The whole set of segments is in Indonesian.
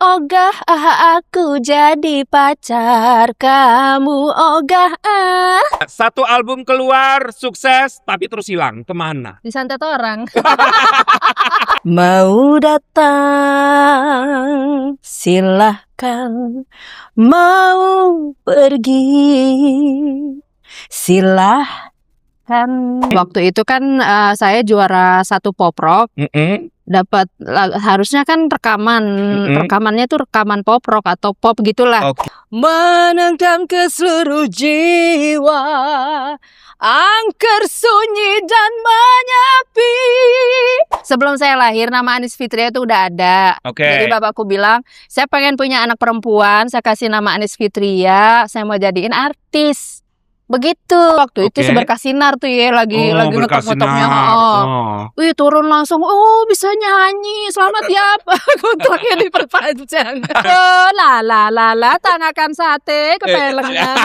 ogah aku jadi pacar kamu ogah Satu album keluar, sukses, tapi terus hilang. Kemana? disantet orang. Mau datang silahkan, mau pergi silahkan. Waktu itu kan saya juara 1 pop rock. Dapat harusnya kan rekamannya tuh rekaman pop rock atau pop gitulah. Oke. Menendam ke seluruh jiwa, angker sunyi dan menyepi. Sebelum saya lahir nama Anis Fitria itu udah ada. Oke. Jadi bapakku bilang, saya pengen punya anak perempuan, saya kasih nama Anis Fitria, saya mau jadiin artis. Begitu. Waktu itu seberkas sinar tuh ya, lagi ngetok-ngetoknya. Wih, turun langsung. Oh, bisa nyanyi. Selamat ya, kontraknya diperpanjang. La tangakan sate ke pelengnya.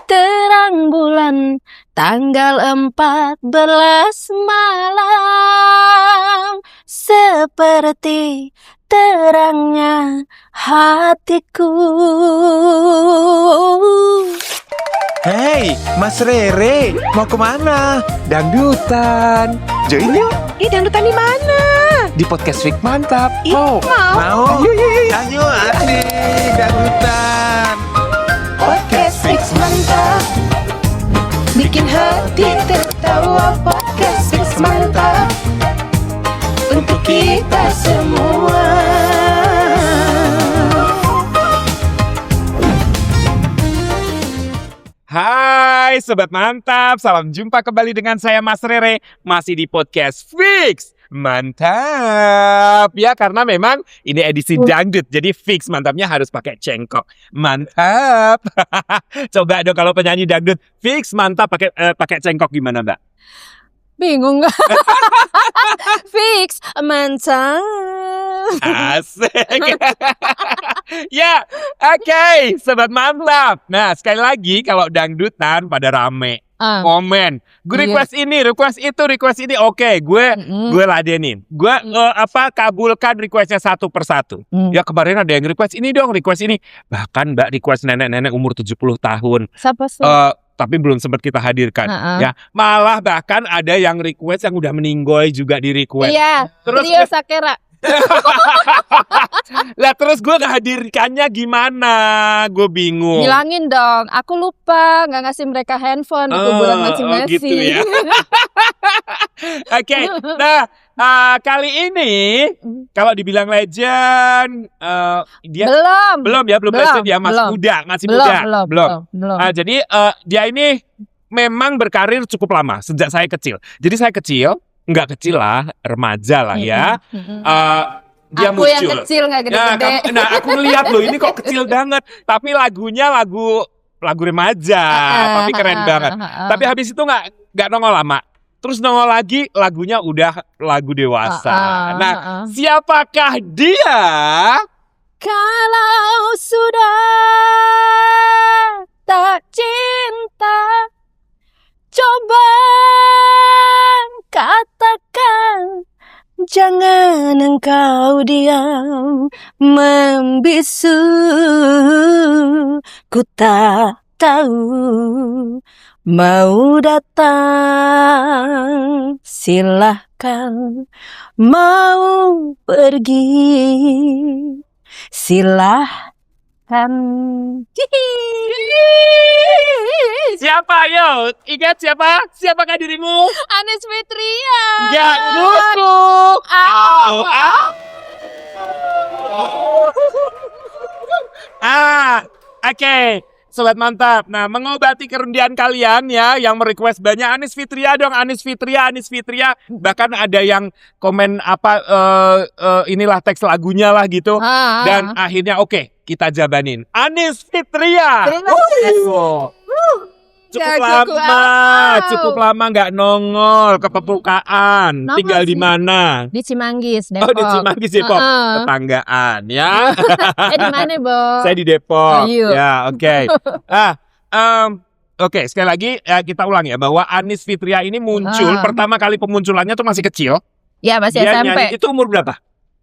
Terang bulan tanggal 14 malam, seperti terangnya hatiku. Hei, Mas Rere, mau kemana? Dangdutan. Join yuk. Dangdutan di mana? Di podcast Fix Mantap. Mau. Mau? Ayo, asik. Dangdutan. Podcast Fix Mantap, bikin hati tertawa. Podcast Fix Mantap, untuk kita semua. Hai Sobat Mantap, salam jumpa kembali dengan saya Mas Rere. Masih di podcast Fix Mantap. Ya karena memang ini edisi dangdut, jadi Fix Mantapnya harus pakai cengkok. Mantap. Coba dong kalau penyanyi dangdut Fix Mantap pakai cengkok gimana Mbak? Bingung gak? Fix Mantap. Asik. Ya, oke, Sobat Mantap. Nah, sekali lagi kalau dangdutan pada rame, komen, gue request ini, request itu, request ini. Oke, gue ladenin. Gue kabulkan requestnya satu persatu. Ya kemarin ada yang request ini dong, request ini. Bahkan Mbak request nenek-nenek umur 70 tahun. Siapa sih? Tapi belum sempat kita hadirkan. Ya, malah bahkan ada yang request yang udah meninggoy juga di request. Iya, terus Rio Sakera. Lah terus gue ngehadirkannya gimana? Gue bingung. Bilangin dong, aku lupa nggak ngasih mereka handphone di kuburan masing-masing. Gitu ya. Oke, nah kali ini kalau dibilang legend, dia belum legend ya, masih muda. Jadi dia ini memang berkarir cukup lama sejak saya kecil. Jadi saya kecil. Enggak kecil lah, remaja lah ya. Dia aku muncul. Yang kecil nggak gede-gede. Nah, aku ngeliat loh, ini kok kecil banget. Tapi lagunya lagu remaja, tapi keren banget. Tapi habis itu nggak nongol lama. Terus nongol lagi, lagunya udah lagu dewasa. Nah, siapakah dia? Kalau sudah tak cinta, coba katakan, jangan engkau diam membisu. Ku tak tahu, mau datang silahkan, mau pergi silahkan. Siapa yo? Ingat siapa? Siapakah dirimu? Anis Fitria. Gak nusuk. Oke. Sobat Mantap. Nah, mengobati kerendihan kalian ya yang merequest banyak Anis Fitria dong, Anis Fitria. Bahkan ada yang komen inilah teks lagunya lah gitu. Dan akhirnya oke, kita jabanin. Anis Fitria. Cukup lama nggak nongol ke permukaan. Tinggal di mana? Di Cimanggis, Depok. Oh, di Cimanggis, Depok. Tetanggaan ya. Di mana, Bo? Saya di Depok. Ya, oke. Oke, sekali lagi kita ulang ya bahwa Anis Fitria ini muncul pertama kali pemunculannya tuh masih kecil. Ya, masih dia SMP. Nyanyi, itu umur berapa?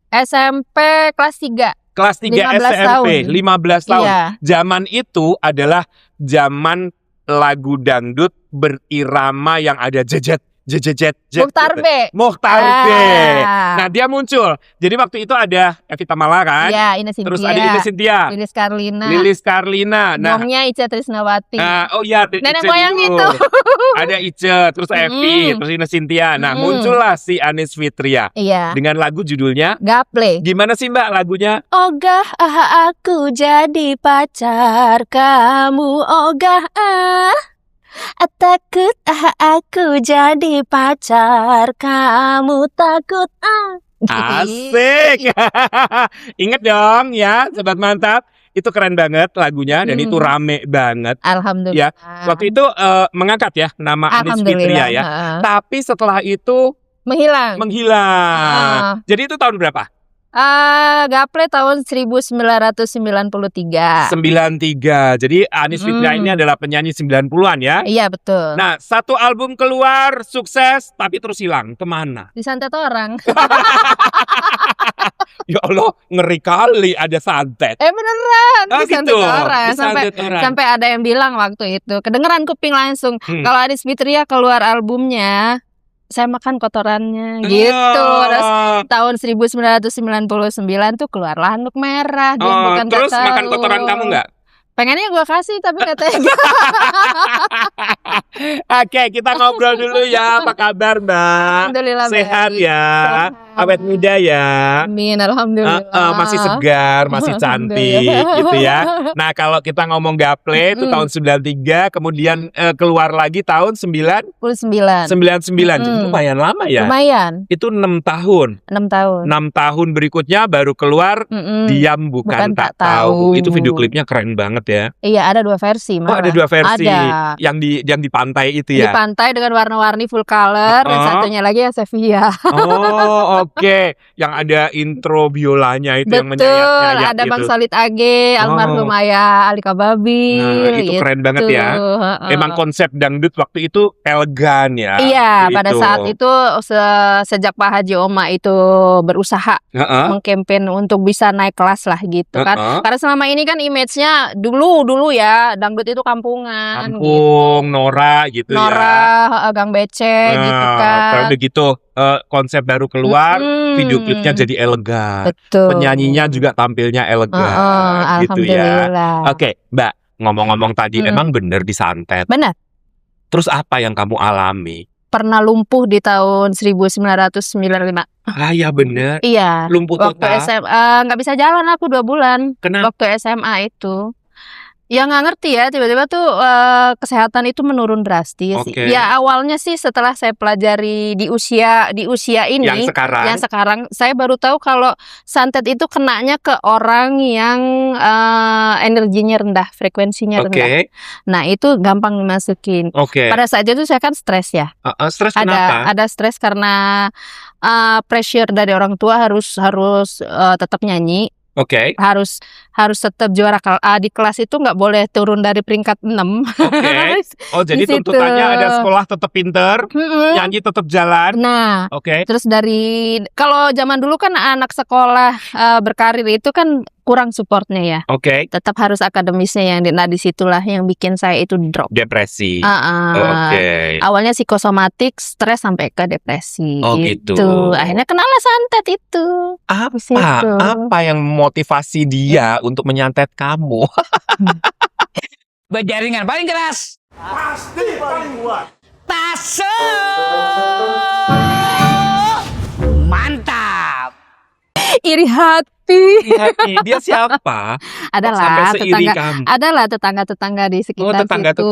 SMP kelas 3. Kelas 3 15 SMP, tahun. 15 tahun. Iya. Zaman itu adalah zaman lagu dangdut berirama yang ada jejet. Mukhtar gitu. B. Mukhtar B. Ah. Nah, dia muncul. Jadi waktu itu ada Evita Mala kan? Iya, Ine Cynthia. Terus ada Ine Cynthia, Lilis Karlina. Nah, Gongnya Ica Trisnawati. oh iya, Nenek Ice moyang dulu. itu. Ada Ice, terus Evi, terus Ine Cynthia. Nah, muncullah si Anis Fitria Iya. dengan lagu judulnya Gaple. gimana sih Mbak lagunya? Ogah aku jadi pacar kamu, ogah takut aku jadi pacar kamu, takut Asik. Ingat dong ya Sobat Mantap, itu keren banget lagunya dan itu rame banget. Alhamdulillah. Waktu itu mengangkat ya nama Anis Fitria ya. Tapi setelah itu menghilang. Jadi itu tahun berapa? Gaple tahun 1993. 93. Jadi Anis Fitria ini adalah penyanyi 90-an ya. Iya betul. Nah, satu album keluar sukses tapi terus hilang. Kemana? Disantet orang. Ya Allah, ngeri kali ada santet. Beneran, disantet gitu. orang. Sampai ada yang bilang waktu itu, kedengeran kuping langsung, kalau Anis Fitria keluar albumnya, saya makan kotorannya gitu. Terus tahun 1999 tuh keluarlah Handuk Merah. Dia bukan terus makan kotoran kamu nggak? Pengennya gue kasih tapi katanya Oke, kita ngobrol dulu ya. Apa kabar Mbak? Alhamdulillah Sehat baik. ya. Awet muda ya. Amin, alhamdulillah. Masih segar, masih cantik gitu ya. Nah, kalau kita ngomong Gaple itu tahun 93, kemudian keluar lagi tahun 99. Jadi lumayan lama ya. Lumayan. Itu 6 tahun. 6 tahun. 6 tahun berikutnya baru keluar Diam Bukan Tak Tahu. Itu video klipnya keren banget ya. Iya, ada 2 versi malah. Ada 2 versi. Ada. Yang di pantai itu ya. Di pantai dengan warna-warni full color, dan satunya lagi yang Sevilla. Oke. Yang ada intro biolanya itu. Betul, yang menyayat-nyayat ada gitu. Bang Salit Age, almarhum Ayah Alika Babil. Nah, itu keren banget ya. Emang konsep dangdut waktu itu elegan ya. Iya, pada saat itu sejak Pak Haji Oma itu berusaha mengkampen untuk bisa naik kelas lah gitu kan. Karena selama ini kan image-nya dulu ya, dangdut itu kampungan. Kampung, gitu. Nora gitu ya. Gang Becek gitu kan. Kalau begitu konsep baru keluar, video klipnya jadi elegan. Betul. Penyanyinya juga tampilnya elegan gitu ya. Oke, Mbak, ngomong-ngomong tadi emang bener disantet? Benar. Terus apa yang kamu alami? Pernah lumpuh di tahun 1995. Ya bener. Iya. Lumpuh waktu total. SMA nggak bisa jalan aku 2 bulan. Kenapa? Waktu SMA itu. Ya nggak ngerti ya, tiba-tiba tuh kesehatan itu menurun drastis. Ya awalnya sih setelah saya pelajari di usia ini yang sekarang saya baru tahu kalau santet itu kenanya ke orang yang energinya rendah, frekuensinya rendah. Nah, itu gampang dimasukin. Pada saat itu saya kan stres ya. Stres kenapa? Ada stres karena pressure dari orang tua harus tetap nyanyi. Harus tetap juara di kelas itu nggak boleh turun dari peringkat 6. Jadi tuntutannya ada sekolah tetap pinter, nyanyi tetap jalan. Nah, terus kalau zaman dulu kan anak sekolah berkarir itu kan kurang supportnya ya. Tetap harus akademisnya yang disitulah yang bikin saya itu drop. Depresi. Awalnya psikosomatik, stres sampai ke depresi. Gitu. Akhirnya kenalah santet itu. Apa yang motivasi dia untuk menyantet kamu? Berjaringan paling keras. Pasti paling kuat. Mantap. Iri hati. Dia siapa? Adalah tetangga di sekitar situ.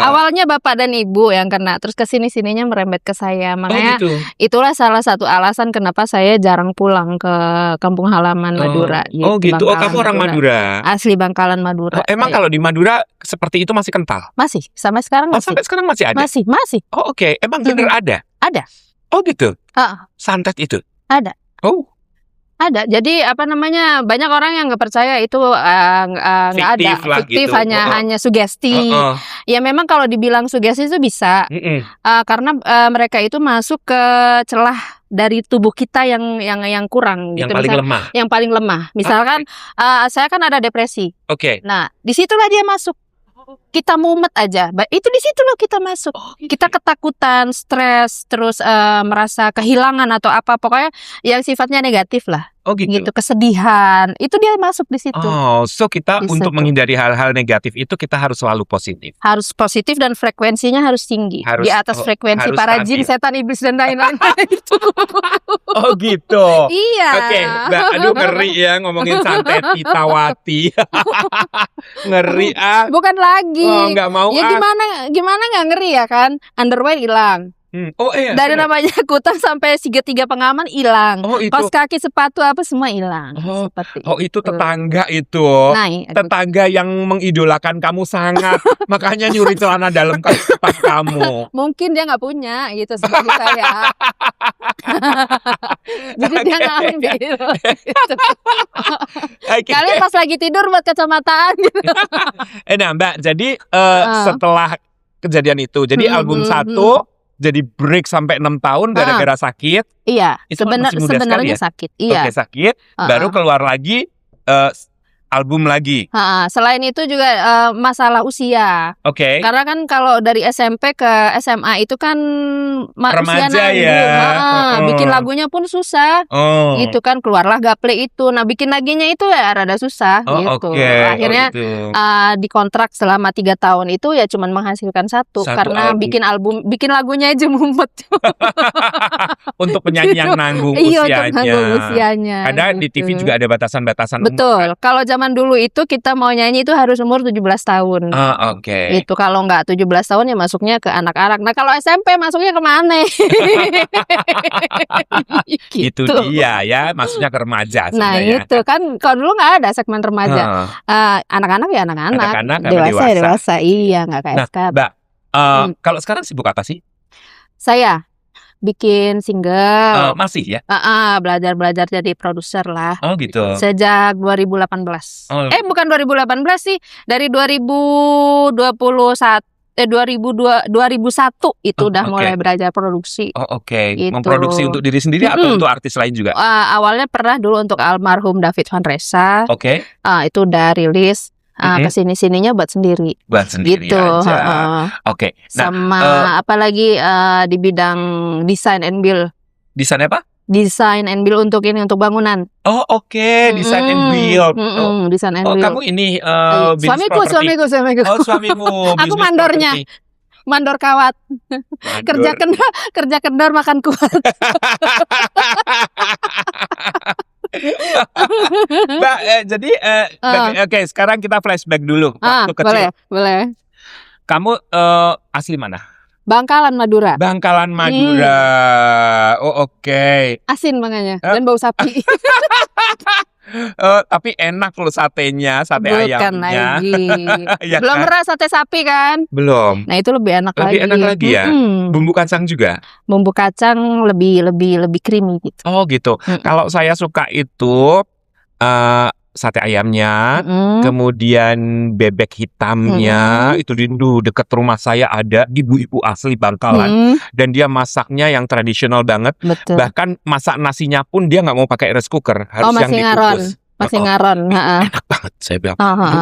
Awalnya bapak dan ibu yang kena, terus kesini-sininya merembet ke saya. Makanya itulah salah satu alasan kenapa saya jarang pulang ke kampung halaman Madura. Gitu. Kamu orang Madura? Asli Bangkalan Madura. Emang kalau di Madura seperti itu masih kental? Masih, sampai sekarang masih. Sampai sekarang masih ada? Masih. Emang bener ada? Ada. Gitu. Santet itu? Ada. Ada. Jadi banyak orang yang nggak percaya itu nggak ada, fiktif, gitu. hanya sugesti. Ya memang kalau dibilang sugesti itu bisa, karena mereka itu masuk ke celah dari tubuh kita yang kurang Yang gitu. paling Misal- lemah. yang paling lemah. Misalkan saya kan ada depresi. Oke. Nah, disitulah dia masuk. Kita mumet aja, itu di situ loh kita masuk. Kita ketakutan, stres, terus merasa kehilangan atau apa, pokoknya yang sifatnya negatif lah. Oh gitu. Gitu, kesedihan, itu dia masuk di situ. Oh, so kita Bisa untuk tuh. menghindari hal-hal negatif itu kita harus selalu positif. Harus positif dan frekuensinya harus tinggi. Harus- Di atas frekuensi harus para stabil. jin, setan, iblis dan lain-lain itu. Oh gitu. Iya. Oke, Mbak, aduh ngeri ya ngomongin santet Titawati. Ngeri ah. Bukan lagi. Oh, nggak mau Ya gimana nggak ngeri ya kan? Underwear hilang. Oh iya. Dari benar. namanya kutang sampai segitiga pengaman hilang. Oh itu. Kaos kaki, sepatu apa semua hilang. Oh, Seperti Oh itu tetangga itu. Nah, Tetangga yang mengidolakan kamu sangat. Makanya nyuri celana dalam pas kamu. mungkin dia nggak punya gitu seperti saya. Jadi dia ngambil. Gitu. Oke. Kalian pas lagi tidur buat kacamataan gitu. Nah Mbak, jadi setelah kejadian itu, jadi Hmm, album hmm, 1 jadi break sampai 6 tahun gara-gara sakit. Iya, Itu masih muda sekali sebenarnya ya? sakit. Iya. Oke, sakit, baru keluar lagi album lagi. Selain itu juga masalah usia. Oke. Karena kan kalau dari SMP ke SMA itu kan usia Remaja nanggung. ya. Bikin lagunya pun susah. Oh. Gitu kan keluarlah gaple itu. Nah, bikin laginya itu ya rada susah Oh, gitu. oke. Akhirnya Oh, gitu. dikontrak selama 3 tahun itu ya cuman menghasilkan satu karena album. bikin lagunya aja mumet. Untuk penyanyi yang nanggung Iya, usianya. untuk nanggung usianya. Kadang di TV gitu. juga ada batasan-batasan umur. Betul. Kalau zaman dulu itu kita mau nyanyi itu harus umur 17 tahun. Oke. Itu kalau nggak 17 tahun ya masuknya ke anak-anak. Nah, kalau SMP masuknya kemana? Itu dia ya, maksudnya ke remaja Nah, sebenarnya. itu kan kalau dulu nggak ada segmen remaja. Anak-anak ya anak-anak. Anak-anak sama Dewasa ya dewasa. dewasa. Iya, nggak kayak Nah, sekarang. Mbak, kalau sekarang sibuk apa sih? Saya bikin single. Masih ya? Belajar jadi produser lah. Oh gitu. Sejak 2018. Oh. Bukan 2018 sih, dari 2001 itu Oh, udah oke. mulai belajar produksi. Oh oke. Gitu. Memproduksi untuk diri sendiri atau untuk artis lain juga? Awalnya pernah dulu untuk almarhum David Van Ressa. Oke. Itu udah rilis. Kesini-sininya buat sendiri. Buat sendiri Gitu. aja. Oke. Nah, Sama apalagi di bidang design and build. desain apa? Design and build untuk bangunan. Oh oke, design and build. Design and Oh build. kamu ini bisnis Suamiku. Oh suamimu. Aku bisnis mandornya. properti. Mandor kawat. Mandor. Kerja kendor makan kuat. Mbak, jadi oke, sekarang kita flashback dulu waktu kecil. Boleh. Kamu asli mana? Bangkalan Madura. Bangkalan Madura. Oh oke. Asin makanya dan bau sapi. Tapi enak loh satenya, sate Bukan ayamnya. lagi. Ya Belum kan? pernah sate sapi kan? Belum. Nah, itu lebih enak Lebih lagi. enak lagi ya? Mm-mm. Bumbu kacang juga. Bumbu kacang lebih creamy gitu. Oh gitu. Kalau saya suka itu sate ayamnya, kemudian bebek hitamnya, itu rindu deket rumah saya ada ibu-ibu asli Bangkalan dan dia masaknya yang tradisional banget. Betul. Bahkan masak nasinya pun dia nggak mau pakai rice cooker, harus yang masih ngaron. dikukus. Masih ngaron. Enak banget, saya bilang.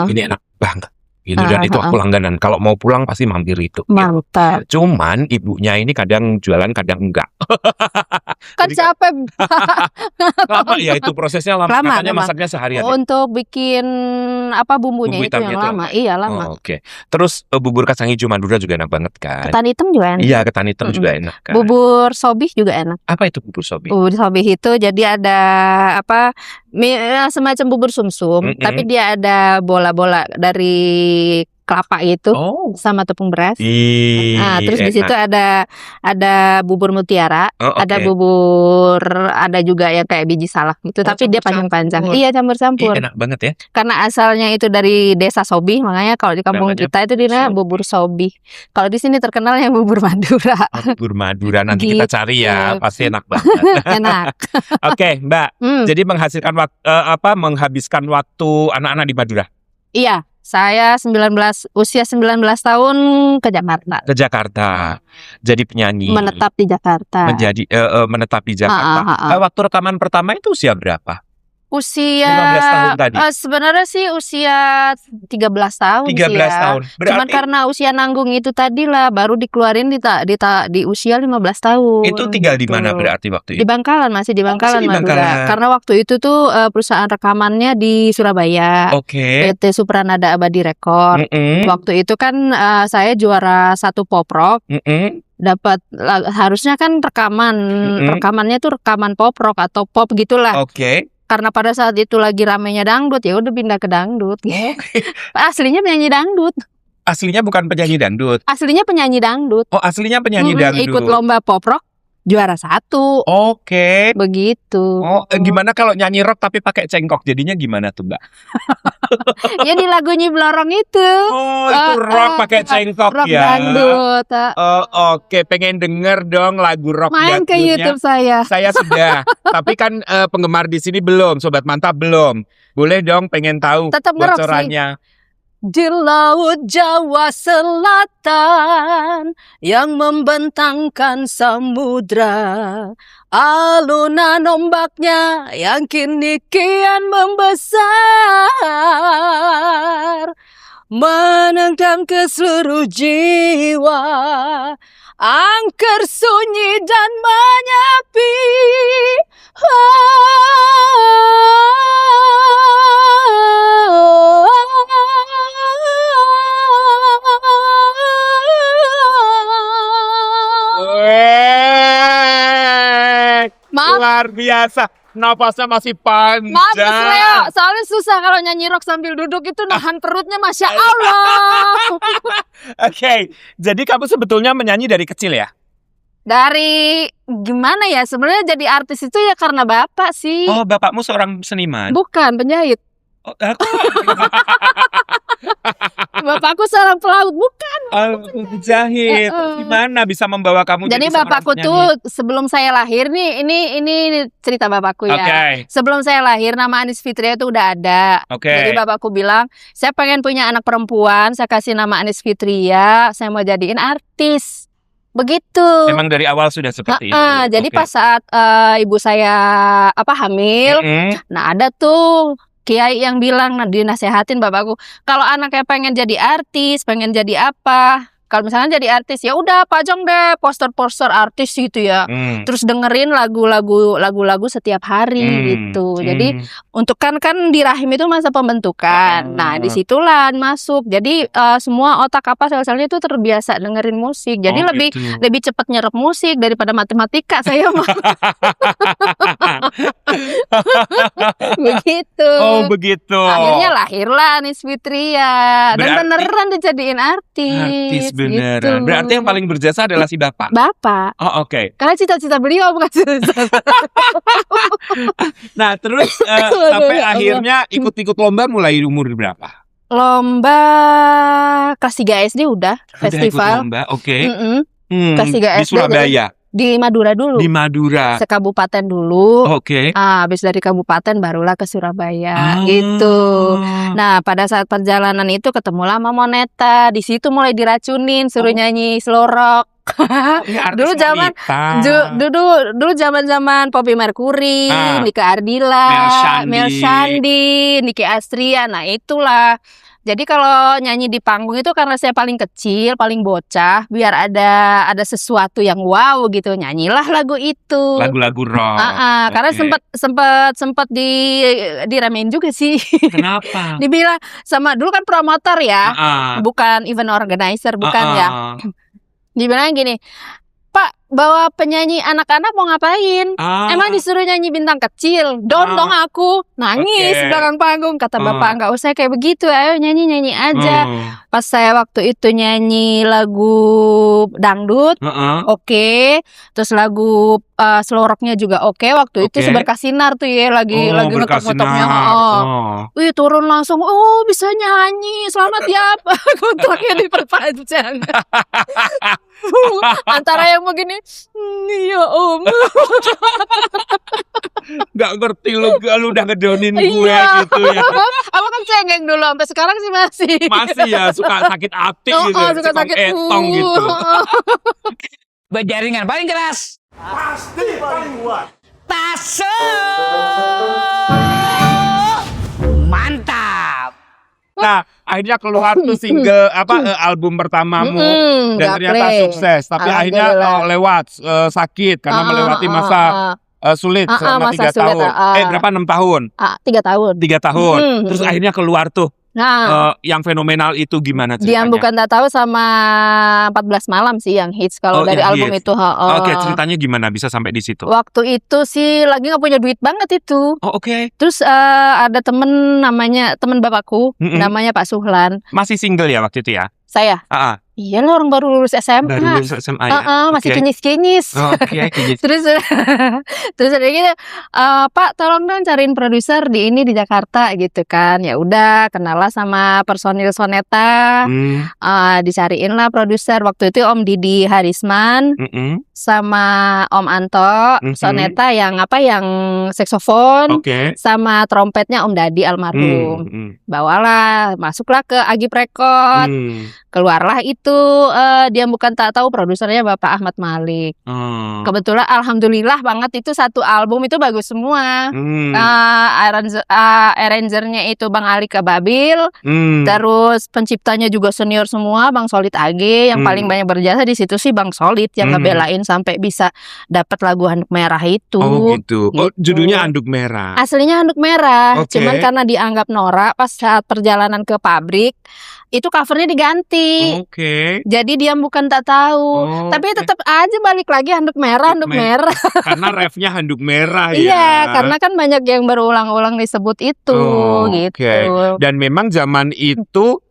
Ini enak banget. Gitu, dan itu aku langganan. Kalau mau pulang pasti mampir itu. Mantap. Cuman ibunya ini kadang jualan, kadang enggak. Kan Jadi capek. lama ya itu prosesnya lama. Lama, Katanya lama. masaknya seharian. Ya? Untuk bikin bumbunya Bumbu itu hitamnya yang itu lama. Iya, lama. Oh, oke. Terus bubur kacang hijau Madura juga enak banget kan? Ketan hitam juga enak. Iya, ketan hitam juga enak kan. Bubur sobih juga enak. Apa itu bubur sobi? Bubur sobih itu jadi ada semacam bubur sumsum, tapi dia ada bola-bola dari kelapa itu sama tepung beras. Terus di situ ada bubur mutiara, ada bubur, ada juga yang kayak biji salak gitu, tapi dia panjang-panjang. Iya, campur-campur. Enak banget ya. Karena asalnya itu dari desa Sobih, makanya kalau di kampung kita itu dinamanya bubur Sobih. Kalau di sini terkenal yang bubur Madura. Bubur Madura nanti kita cari ya, pasti enak banget. Enak. Oke, Mbak. Jadi menghabiskan waktu anak-anak di Madura. Iya. Saya usia 19 tahun ke Jakarta. Ke Jakarta. Jadi penyanyi. Menetap di Jakarta. Menetap di Jakarta. Waktu rekaman pertama itu usia berapa? Usia 15 tahun tadi. Sebenarnya sih usia 13 tahun 13 sih ya. tahun. Cuman karena usia nanggung itu tadi lah baru dikeluarin di usia 15 tahun. Itu tinggal di gitu. mana berarti waktu Di itu? Bangkalan, masih di Bangkalan, masih di Madura. Bangkalan. Karena waktu itu tuh perusahaan rekamannya di Surabaya. Oke. PT Supranada Abadi Record. Waktu itu kan saya juara 1 pop rock. Dapat harusnya kan rekamannya tuh rekaman pop rock atau pop gitulah. Oke. Karena pada saat itu lagi ramenya dangdut, ya udah pindah ke dangdut. Aslinya penyanyi dangdut. Aslinya bukan penyanyi dangdut. Aslinya penyanyi dangdut. Oh, aslinya penyanyi dangdut. Ikut lomba pop rock, juara 1. Oke. Begitu. Oh, gimana kalau nyanyi rock tapi pakai cengkok? Jadinya gimana tuh, Mbak? Ya di lagu Nyi Blorong itu. Oh, itu rock pakai cengkok rock ya. Dangdut. Oh, oke. Pengen denger dong lagu rock Main ke dangdutnya. YouTube saya. Saya sudah. Tapi kan penggemar di sini belum, Sobat Mantap belum. Boleh dong, pengen tahu Tetap ngerok sih. bocorannya. Di laut Jawa Selatan yang membentangkan samudra, alunan ombaknya yang kini kian membesar, menendam ke seluruh jiwa, angker sunyi dan menyepi. Maaf. Luar biasa. Napasnya masih panjang. Maaf Mas Leo, soalnya susah kalau nyanyi rock sambil duduk itu nahan perutnya, Masya Allah. Oke, jadi kamu sebetulnya menyanyi dari kecil ya? Dari gimana ya, sebenarnya jadi artis itu ya karena bapak sih. Oh, bapakmu seorang seniman? Bukan, penjahit. Oh, Bapakku seorang pelaut, bukan. Penjahit. Gimana bisa membawa kamu Jadi seorang bapakku penyanyi? tuh sebelum saya lahir nih, ini cerita bapakku ya. Oke. Sebelum saya lahir nama Anis Fitria itu udah ada. Oke. Jadi bapakku bilang, saya pengen punya anak perempuan, saya kasih nama Anis Fitria, saya mau jadiin artis. Begitu. Memang dari awal sudah seperti itu. Jadi Oke. pas saat ibu saya hamil, nah ada tuh kiai yang bilang, nah dinasehatin bapakku, kalau anaknya pengen jadi artis, pengen jadi apa, kalau misalnya jadi artis ya udah pajang deh poster-poster artis gitu ya. Terus dengerin lagu-lagu setiap hari gitu. Jadi untuk kan di rahim itu masa pembentukan. Nah, disitulah masuk. Jadi semua otak sel-selnya itu terbiasa dengerin musik. Jadi lebih cepat nyerap musik daripada matematika saya mah. Begitu. Oh, begitu. Akhirnya lahirlah Anis Fitria. Dan beneran dijadiin artis. Beneran. Gitu. Berarti yang paling berjasa adalah si bapak. Bapak. Oh, oke. Karena cita-cita beliau bukan cita-cita. Nah, terus sampai akhirnya ikut-ikut lomba mulai umur berapa? Lomba kelas 3 SD udah festival. Ikut lomba, oke. Kelas 3 Di SD. Surabaya. Di Madura dulu. Di Madura. Sekabupaten dulu. Oke. Habis dari kabupaten barulah ke Surabaya gitu. Nah, pada saat perjalanan itu ketemulah sama Moneta. Di situ mulai diracunin suruh nyanyi slow rock. Dulu zaman Poppy Mercury, Nika Ardila, Mel Shandy, Niki Astria. Nah, itulah. Jadi kalau nyanyi di panggung itu karena saya paling kecil, paling bocah, biar ada sesuatu yang wow gitu, nyanyilah lagu itu. Lagu-lagu rock. Karena sempat diramein juga sih. Kenapa? Dibilang sama dulu kan promotor ya, bukan event organizer, bukan ya. Dibilang gini, Pak, bawa penyanyi anak-anak mau ngapain? Emang disuruh nyanyi bintang kecil? Dong aku nangis di belakang panggung. Kata bapak, nggak usah kayak begitu, ayo nyanyi aja. Pas saya waktu itu nyanyi lagu dangdut, oke. Terus lagu slow rocknya juga oke. Waktu itu Seberkas Sinar tuh ya, lagi ngetok-ngetoknya. Wih, turun langsung, bisa nyanyi, selamat ya Pak, kontraknya diperpanjang. Antara yang begini, Iya Om. Gak ngerti lu udah ngedonin gue Iya. gitu ya. Aku kan cengeng dulu, sampai sekarang sih masih. Masih ya suka sakit hati gitu, Suka sakit etong gitu. Berjaringan paling keras. Pasti paling kuat. Taso. Mantap. Nah, akhirnya keluar tuh single album pertamamu dan ternyata gaple. sukses. Tapi akhirnya Alhamdulillah. lewat sakit karena melewati masa sulit selama masa 3 sulit, tahun. Berapa 6 tahun? 3 tahun. 3 tahun. Terus akhirnya keluar tuh Nah, yang fenomenal itu gimana Diam ceritanya? Bukan Tak Tahu sama 14 Malam sih yang hits kalau Oh, dari yang album hits. itu. Oke, ceritanya gimana bisa sampai di situ? Waktu itu sih lagi nggak punya duit banget itu. Oh, oke. Terus ada temen bapakku, namanya Pak Suhlan. Masih single ya waktu itu ya? Saya. Iya lah, orang baru lulus SMA. Baru lulus SMA ya. Masih Oke. kinyis-kinyis. Oke, Terus ada gitu, Pak tolong dong cariin produser di Jakarta gitu kan. Ya udah, kenal lah sama personil Soneta. Dicariin lah produser. Waktu itu Om Didi Harisman sama Om Anto. Soneta yang saksofon. Oke. Sama trompetnya Om Dadi almarhum. Bawalah, masuklah ke Agip Record. Keluarlah itu Diam Bukan Tak Tahu, produsernya Bapak Ahmad Malik. Kebetulan alhamdulillah banget itu satu album itu bagus semua. Arrangernya itu Bang Ali Kebabil. Terus penciptanya juga senior semua, Bang Solid AG. Yang paling banyak berjasa di situ sih Bang Solid yang ngebelain sampai bisa dapat lagu Handuk Merah itu. Oh gitu. Oh, judulnya Handuk Merah. Aslinya Handuk Merah, Oke. cuman karena dianggap norak pas saat perjalanan ke pabrik, itu covernya diganti. Oke. Jadi Diam Bukan Tak Tahu. Oh, Tapi oke. tetap aja balik lagi Handuk Merah, Handuk Merah. Karena refnya Handuk Merah ya. Iya, karena kan banyak yang berulang-ulang disebut itu gitu. Oke. Dan memang zaman itu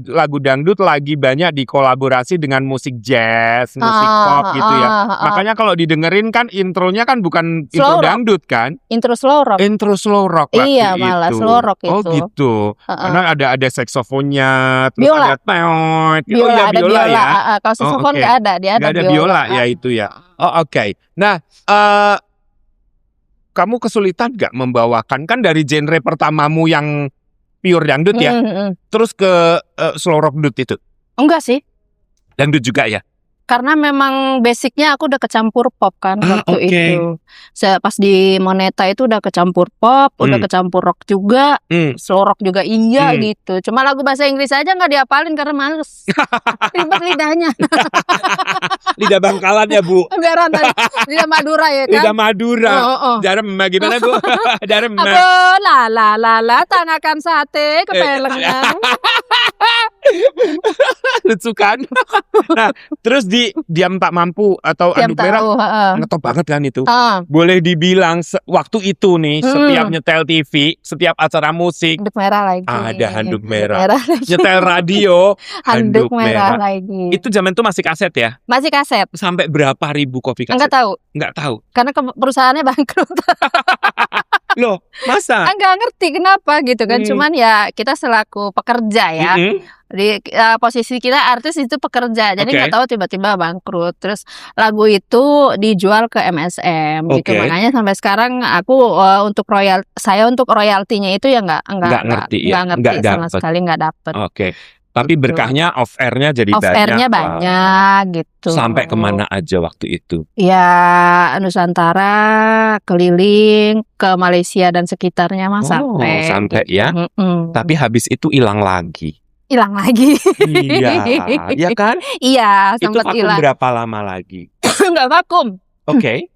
lagu dangdut lagi banyak dikolaborasi dengan musik jazz, musik pop gitu ya. Makanya kalau didengerin kan intronya kan bukan Slow intro rock. dangdut kan? Intro slow rock. Intro slow rock waktu Iya, malah itu. slow rock Oh itu. gitu. Karena ada saksofonnya, terus Biola. ada teot. Biola, Oh iya, ada biola ya. Kalau saxophone oke. nggak ada, dia Nggak ada biola ya itu ya. Oh oke. Nah, kamu kesulitan nggak membawakan kan dari genre pertamamu yang pure dangdut ya, terus ke slow rock dut itu? Enggak sih. Dangdut juga ya? Karena memang basicnya aku udah kecampur pop kan waktu oke. itu. Pas di Moneta itu udah kecampur pop, udah kecampur rock juga, slow rock juga iya gitu. Cuma lagu bahasa Inggris aja nggak dihafalin karena males. Ribet lidahnya. Lidah Bangkalan ya Bu? Biaran tadi. Lidah Madura ya kan. Lidah Madura. Darem gimana Bu? Darem. Aduh, la tangakan sate kepelengan. Lucu kan? Nah, terus di Diam Tak Mampu atau Diam Handuk Tak Merah Tahu, ngetop banget kan itu. Ah, Boleh dibilang waktu itu nih setiap nyetel TV, setiap acara musik Handuk Merah lagi. ada Handuk Merah. lagi. Nyetel radio Handuk merah lagi. Itu zaman itu masih kaset ya? Masih kaset. Sampai berapa ribu kopi kaset? Enggak tahu. Nggak tahu. Karena perusahaannya bangkrut. Loh, masa? Enggak ngerti kenapa gitu kan. Cuman ya kita selaku pekerja ya. Di posisi kita artis itu pekerja. Jadi Oke. nggak tahu tiba-tiba bangkrut. Terus lagu itu dijual ke MSM gitu. Oke. Makanya sampai sekarang aku untuk royaltinya itu ya nggak ngerti ya? ngerti Nggak sama dapet. sekali nggak dapet. Oke. Tapi Gitu. berkahnya off airnya jadi Off banyak. airnya Wah. banyak gitu. Sampai kemana aja waktu itu? Ya Nusantara, keliling ke Malaysia dan sekitarnya mah sampai. sampai ya. Tapi habis itu hilang lagi. Hilang lagi. Iya, ya kan? Iya, Itu sempat vakum hilang. berapa lama lagi? Enggak vakum. Oke.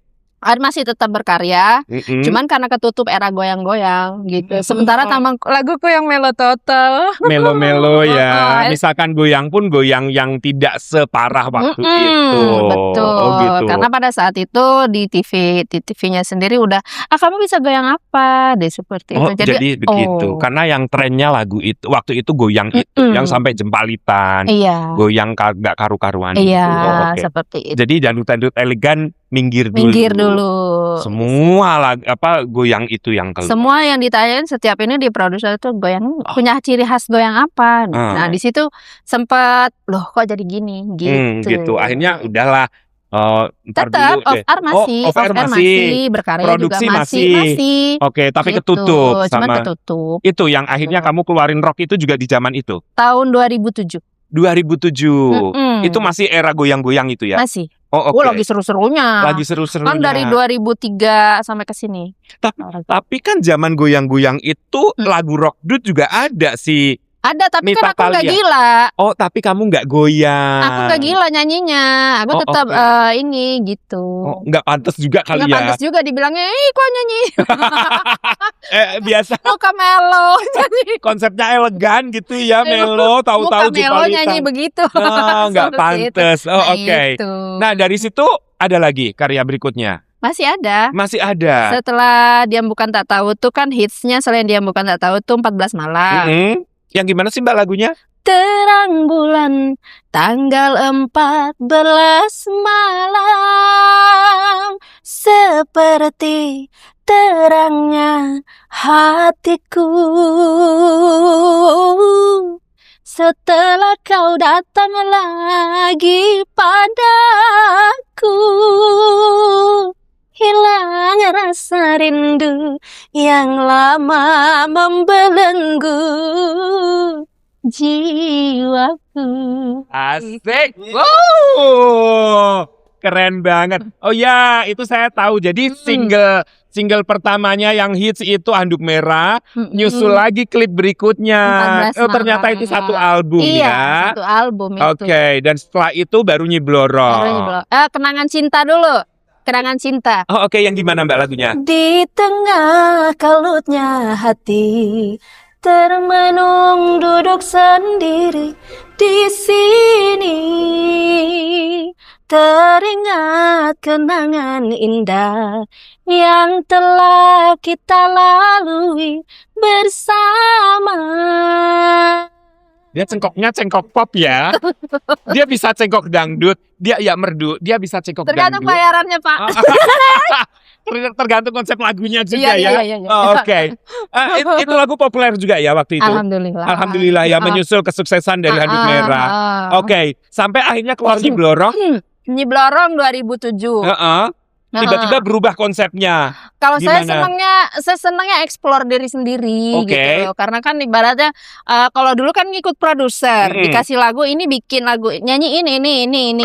Masih tetap berkarya, cuman karena ketutup era goyang-goyang gitu. Sementara laguku yang melo total. Melo-melo ya. Misalkan goyang pun goyang yang tidak separah waktu itu. Betul. Oh gitu. Karena pada saat itu di TV-nya sendiri udah, kamu bisa goyang apa? Deh seperti Oh, itu. jadi begitu. Karena yang trennya lagu itu waktu itu goyang itu yang sampai jempalitan. Iya. Goyang gak karu-karuan Iya, gitu. Oh, oke. seperti itu. Jadi dangdut-dangdut elegan minggir Dulu. Semua goyang itu yang keluar. Semua yang ditanyain setiap ini di produser itu goyang punya ciri khas goyang apa? Nah, di situ sempat loh kok jadi gini gitu. Gitu. Akhirnya udahlah Ntar Tetap dulu deh. off air masih, off air masih. berkarya Produksi juga masih. Oke, tapi Gitu, ketutup cuman sama ketutup. itu yang akhirnya kamu keluarin rock itu juga di zaman itu. Tahun 2007. 2007. Itu masih era goyang-goyang itu ya? Masih. Oh, oke. Lagi seru-serunya. Lagi seru-serunya. Kan dari 2003 sampai ke sini. Tapi kan zaman goyang-goyang itu lagu rock dut juga ada sih. Ada, tapi Nita kan aku nggak Thalia. gila. Oh, tapi kamu nggak goyang. Aku nggak gila nyanyinya. Aku tetap ini gitu. Nggak pantas juga kali Nggak ya. pantas juga dibilangnya, kok nyanyi. Biasa Muka melo nyanyi. konsepnya elegan gitu ya, melo, tahu-tahu Muka melo nyanyi begitu. Nggak pantas. Oh, Nah, oke. itu. Nah, dari situ ada lagi karya berikutnya. Masih ada. Masih ada. Setelah Diam Bukan Tak Tahu tuh kan hitsnya selain Diam Bukan Tak Tahu tuh 14 Malam. Yang gimana sih Mbak lagunya? Terang bulan tanggal 14 malam, seperti terangnya hatiku. Setelah kau datang lagi padaku, hilang rasa rindu yang lama membelenggu jiwaku. Asik. Wow, keren banget. Oh ya, itu saya tahu. Jadi single pertamanya yang hits itu Handuk Merah, nyusul lagi klip berikutnya. 14 Ternyata itu satu album ya. Satu album itu. Oke, dan setelah itu baru Nyiblorong. Kenangan Cinta dulu. Kenangan Cinta. Oh, oke, yang gimana Mbak lagunya? Di tengah kalutnya hati, termenung duduk sendiri di sini, teringat kenangan indah yang telah kita lalui bersama. Dia cengkoknya cengkok pop ya. Dia bisa cengkok dangdut. Dia ya merdu. Dia bisa cengkok Tergantung dangdut. bayarannya, Pak. Tergantung konsep lagunya juga Iya, ya. iya. Oh, oke. Itu lagu populer juga ya waktu itu. Alhamdulillah. Alhamdulillah ya, menyusul kesuksesan dari Handuk Merah. Oke, sampai akhirnya keluar Nyiblorong. Nyiblorong 2007. Tiba-tiba berubah konsepnya. Kalau saya Gimana? senangnya explore diri sendiri Oke. gitu. Karena kan ibaratnya kalau dulu kan ngikut produser, dikasih lagu ini bikin lagu, nyanyi ini.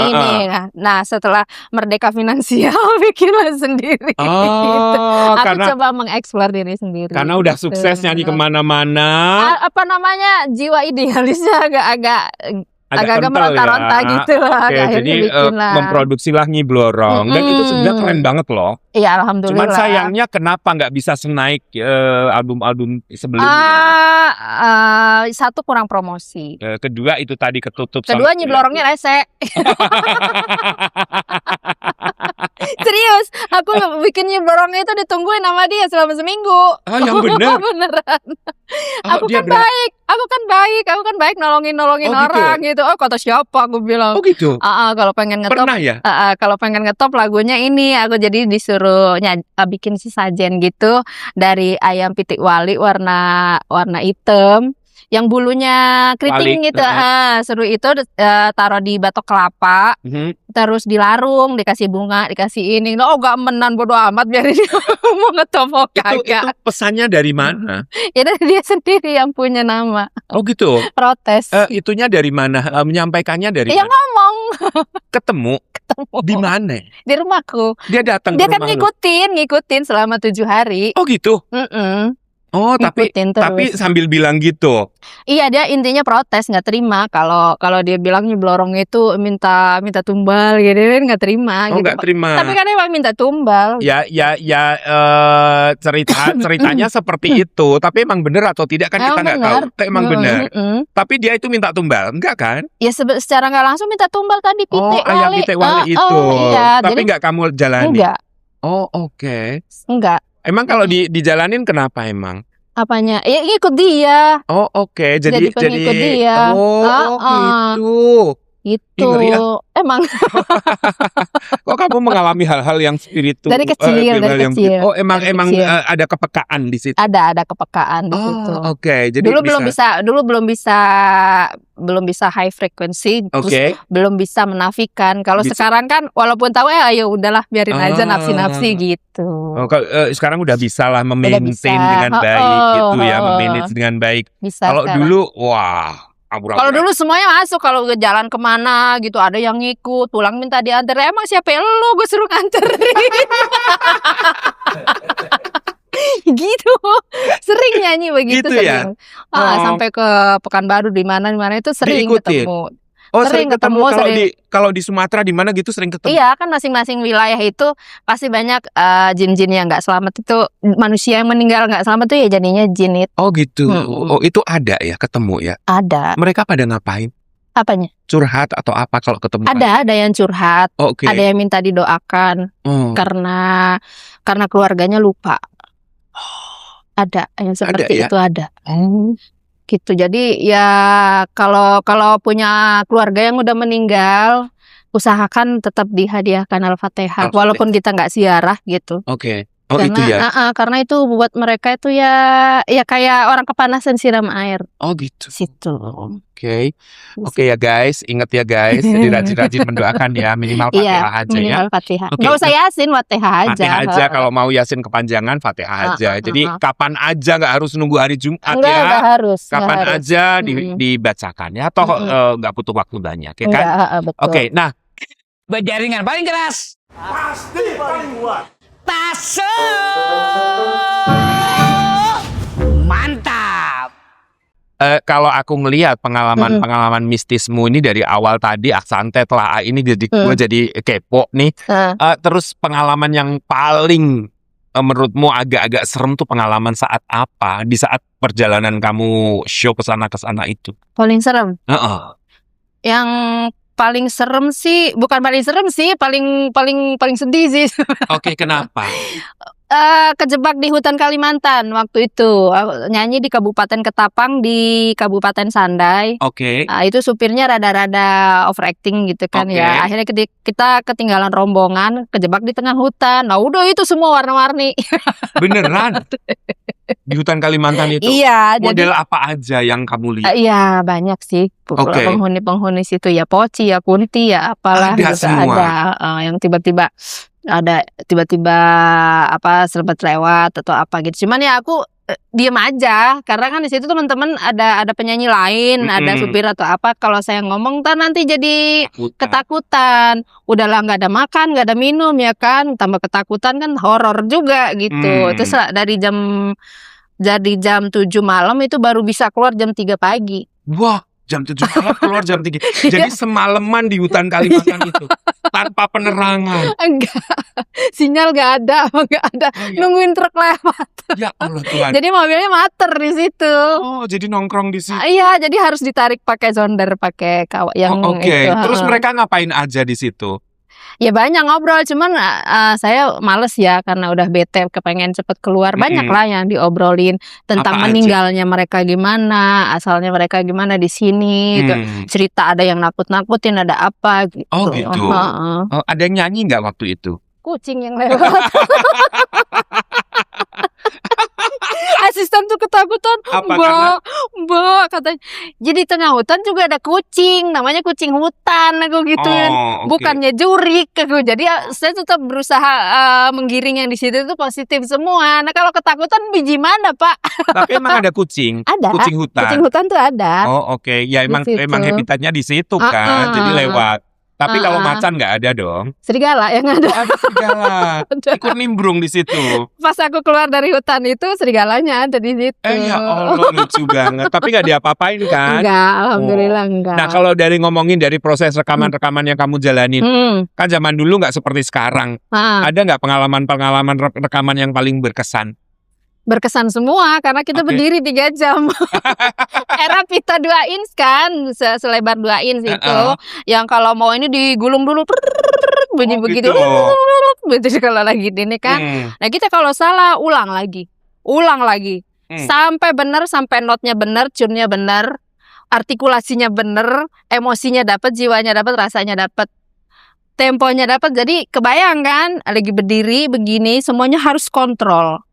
Nah, setelah merdeka finansial bikinlah sendiri. Gitu. Aku coba mengeksplor diri sendiri. Karena udah sukses nyanyi kemana-mana. Apa namanya, jiwa idealisnya agak meronta-ronta ya. gitu lah. Oke, jadi memproduksilah Nyiblorong. Dan itu sebenarnya keren banget loh. Iya, alhamdulillah. Cuman sayangnya kenapa nggak bisa senaik album-album sebelumnya? Satu, kurang promosi. Kedua itu tadi ketutup. Kedua Nyiblorongnya rese. Serius, aku bikin Nyiblorongnya itu ditungguin sama dia selama seminggu. Yang bener? Beneran. Aku kan baik nolongin orang gitu. Oh, kata siapa aku bilang. Oh gitu. Kalau pengen ngetop. Pernah ya? Kalau pengen ngetop lagunya ini, aku jadi disuruh bikin sesajen gitu dari ayam pitik wali warna hitam. Yang bulunya keriting gitu, seru itu taruh di batok kelapa, terus dilarung, dikasih bunga, dikasih ini. Oh, gak menan, bodo amat, biarin dia mau ngetop kagak. Itu pesannya dari mana? Ya dari dia sendiri yang punya nama. Oh gitu. Protes. Itunya dari mana? Menyampaikannya dari Ya mana? ngomong. Ketemu. Di mana? Di rumahku. Dia datang Dia ke kan rumah lu? ngikutin selama 7 hari. Oh gitu. Oh, tapi sambil bilang gitu. Iya, dia intinya protes, nggak terima kalau dia bilang Nyiblorong itu minta tumbal gitu, nggak terima. Oh, gitu. nggak terima. Tapi kan emang minta tumbal. Ya, ceritanya seperti itu. Tapi emang bener atau tidak kan kita nggak tahu. Emang bener. Tapi dia itu minta tumbal, enggak kan? Ya secara nggak langsung minta tumbal tadi pitik wali. Ayam pitik wali itu. Iya, tapi nggak kamu jalani. Enggak. Oh, oke. Enggak. Emang kalau dijalanin kenapa emang? Apanya? Ya ikut dia. Oh, oke. Jadi pengikut dia. Oh, gitu. Itu Ngeri ya. emang Kok kamu mengalami hal-hal yang spiritual? dari kecil, dari kecil. Oh, emang Dari kecil. ada kepekaan di situ. Ada kepekaan di situ. Oh, oke. Jadi Dulu belum bisa high frequency, terus Oke. belum bisa menafikan. Kalau Bisa. sekarang kan walaupun tahu ayo udahlah biarin aja nafsi-nafsi gitu. Oh, sekarang udah bisa lah Udah memaintain bisa. dengan baik gitu ya, Oh. memanage dengan baik. Bisa Kalau sekarang. dulu, wah, Kalau dulu semuanya masuk, kalau ke jalan kemana gitu ada yang ngikut, pulang minta diantar. Emang siapa lo, gue suruh nganterin. Gitu, sering nyanyi begitu, Gitu ya? sering. Oh. Sampai ke Pekanbaru di mana itu sering Diikutin? ketemu. Oh, sering sering ketemu. ketemu, Kalau sering. kalau di Sumatera di mana gitu sering ketemu. Iya kan masing-masing wilayah itu pasti banyak jin-jin yang nggak selamat itu, manusia yang meninggal nggak selamat tuh ya jadinya jin itu. Oh gitu. Mm-mm. Oh, itu ada ya ketemu ya. Ada. Mereka pada ngapain? Apanya? Curhat atau apa kalau ketemu? Ada yang curhat, Oh, oke. ada yang minta didoakan Oh. karena keluarganya lupa. Ada yang seperti ya? itu ada. Oh. Gitu. Jadi ya kalau punya keluarga yang udah meninggal, usahakan tetap dihadiahkan Al-Fatihah Al-Fatihah. walaupun kita nggak ziarah gitu. Oke. Oh, Karena itu ya. karena itu buat mereka itu ya kayak orang kepanasan siram air Oh gitu. situ. Oke. Oke ya guys, ingat ya guys, jadi rajin-rajin mendoakan ya, minimal Fatihah Iya, aja ya. minimal Fatihah. Oke. Nggak usah Yasin, Fatihah aja. Fatihah aja, kalau mau Yasin kepanjangan Fatihah aja. Jadi kapan aja, nggak harus nunggu hari Jumat Enggak ya. harus. Kapan nggak harus. aja dibacakan ya, toh nggak butuh waktu banyak ya kan. Enggak, betul. Oke, nah Berjaringan paling keras. Pasti paling kuat. Mantap. kalau aku ngelihat pengalaman mistismu ini dari awal tadi Aksante telah ini jadi gue jadi kepo nih. Terus pengalaman yang paling menurutmu agak-agak serem tuh pengalaman saat apa? Di saat perjalanan kamu show ke sana itu. Paling serem. Heeh. Yang paling serem sih, bukan paling serem sih, paling sedih sih. Oke, kenapa? Kejebak di hutan Kalimantan waktu itu. Aku nyanyi di Kabupaten Ketapang di Kabupaten Sandai. Oke. Itu supirnya rada-rada overacting gitu kan Oke. ya. Akhirnya kita ketinggalan rombongan, kejebak di tengah hutan. Nah udah itu semua warna-warni. Beneran? Di hutan Kalimantan itu? Iya. Model apa aja yang kamu lihat? Iya banyak sih. Oke. Penghuni situ ya poci ya kunti ya apalah Ada gitu. semua. Ada yang tiba-tiba apa selebat lewat atau apa gitu. Cuman ya aku diem aja karena kan di situ teman-teman ada penyanyi lain, ada supir atau apa. Kalau saya ngomong nanti jadi ketakutan. Udahlah nggak ada makan, nggak ada minum ya kan. Tambah ketakutan kan horor juga gitu. Terus dari jam 7 malam itu baru bisa keluar jam 3 pagi. Wah, jam 7 malam keluar jam 3. Jadi semalaman di hutan Kalimantan itu tanpa penerangan. Enggak, sinyal nggak ada. Oh, ya. Nungguin truk lewat. Ya Allah Tuhan. Jadi mobilnya mater di situ. Oh, jadi nongkrong di situ. Iya, jadi harus ditarik pakai zonder, pakai kawat yang Oke. itu. Terus mereka ngapain aja di situ? Ya banyak ngobrol, cuman saya males ya karena udah bete, kepengen cepet keluar. Banyak lah yang diobrolin tentang Apa aja? meninggalnya mereka gimana, asalnya mereka gimana di sini. Cerita ada yang nakut-nakutin, ada apa gitu. Oh gitu. Oh, ada yang nyanyi nggak waktu itu? Kucing yang lewat. Asisten tuh ketakutan. Apa, Mbak katanya. Jadi tengah hutan juga ada kucing, namanya kucing hutan aku gituin. Oh, oke. Bukannya jurik aku. Jadi saya tetap berusaha menggiring yang di situ itu positif semua. Nah kalau ketakutan biji mana Pak? Tapi emang ada kucing? Ada. Kucing hutan? Kucing hutan tuh ada. Oh oke. Ya emang situ. habitatnya di situ kan. Jadi lewat. Tapi kalau macan nggak ada dong. Serigala yang ada. Ada serigala. Ikut nimbrung di situ. Pas aku keluar dari hutan itu serigalanya ada di situ. Ya Allah lucu banget. Tapi nggak diapa-apain kan? Enggak, alhamdulillah enggak. Nah kalau ngomongin dari proses rekaman-rekaman yang kamu jalanin, kan zaman dulu nggak seperti sekarang. Ada nggak pengalaman-pengalaman rekaman yang paling berkesan? Berkesan semua karena kita berdiri 3 jam. Era pita 2 inch kan, selebar 2 inch itu. Yang kalau mau ini digulung dulu bunyi begitu. Begitu kalau lagi ini kan. Nah, kita kalau salah ulang lagi. Sampai benar, sampai notnya benar, tune-nya benar. artikulasinya bener, emosinya dapat, jiwanya dapat, rasanya dapat, temponya dapat. Jadi kebayang kan, lagi berdiri begini, semuanya harus kontrol.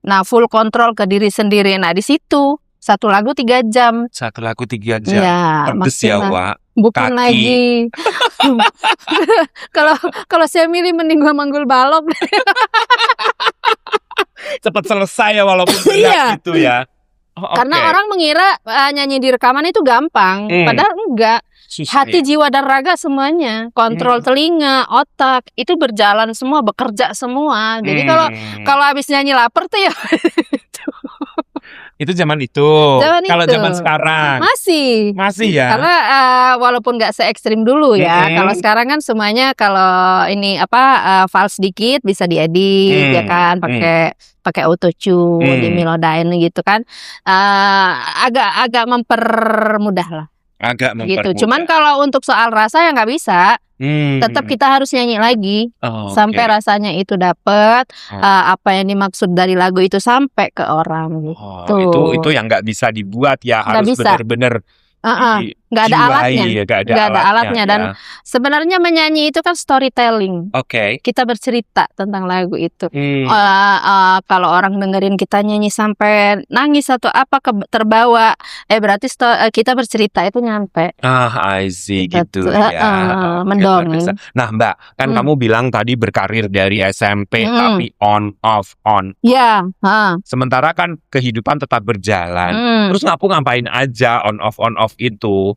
Nah, full kontrol ke diri sendiri. Nah, di situ satu lagu 3 jam. Satu lagu 3 jam. Ya, Pedes ya, maksimal. Wak. Bukan Kaki. lagi. Kalau saya milih mending gua manggul balok. Cepat selesai ya walaupun berat Iya. gitu ya. Oh, Karena oke. orang mengira nyanyi di rekaman itu gampang, padahal enggak. Susah Hati, ya. jiwa dan raga semuanya, kontrol telinga, otak itu berjalan semua, bekerja semua. Jadi kalau habis nyanyi lapar tuh ya itu zaman itu. Zaman Kalau itu. zaman sekarang masih ya. karena walaupun nggak se ekstrim dulu ya. Kalau sekarang kan semuanya kalau ini fals dikit bisa diedit ya kan, pakai autotune, dimilodain gitu kan. Agak mempermudah lah. Agak mempermudah. Gitu. Cuman kalau untuk soal rasa ya nggak bisa. Tetap kita harus nyanyi lagi sampai rasanya itu dapet, apa yang dimaksud dari lagu itu sampai ke orang gitu. Itu yang nggak bisa dibuat ya, Nggak harus bisa. benar-benar nggak ada alatnya. Nggak ada alatnya. Dan sebenarnya menyanyi itu kan storytelling. Kita bercerita tentang lagu itu. Kalau orang dengerin kita nyanyi sampai nangis atau apa terbawa, berarti kita bercerita itu nyampe. I see gitu ya. Mendongeng. Nah Mbak, kan kamu bilang tadi berkarir dari SMP tapi on. Ya. Sementara kan kehidupan tetap berjalan. Terus ngapain aja on off itu?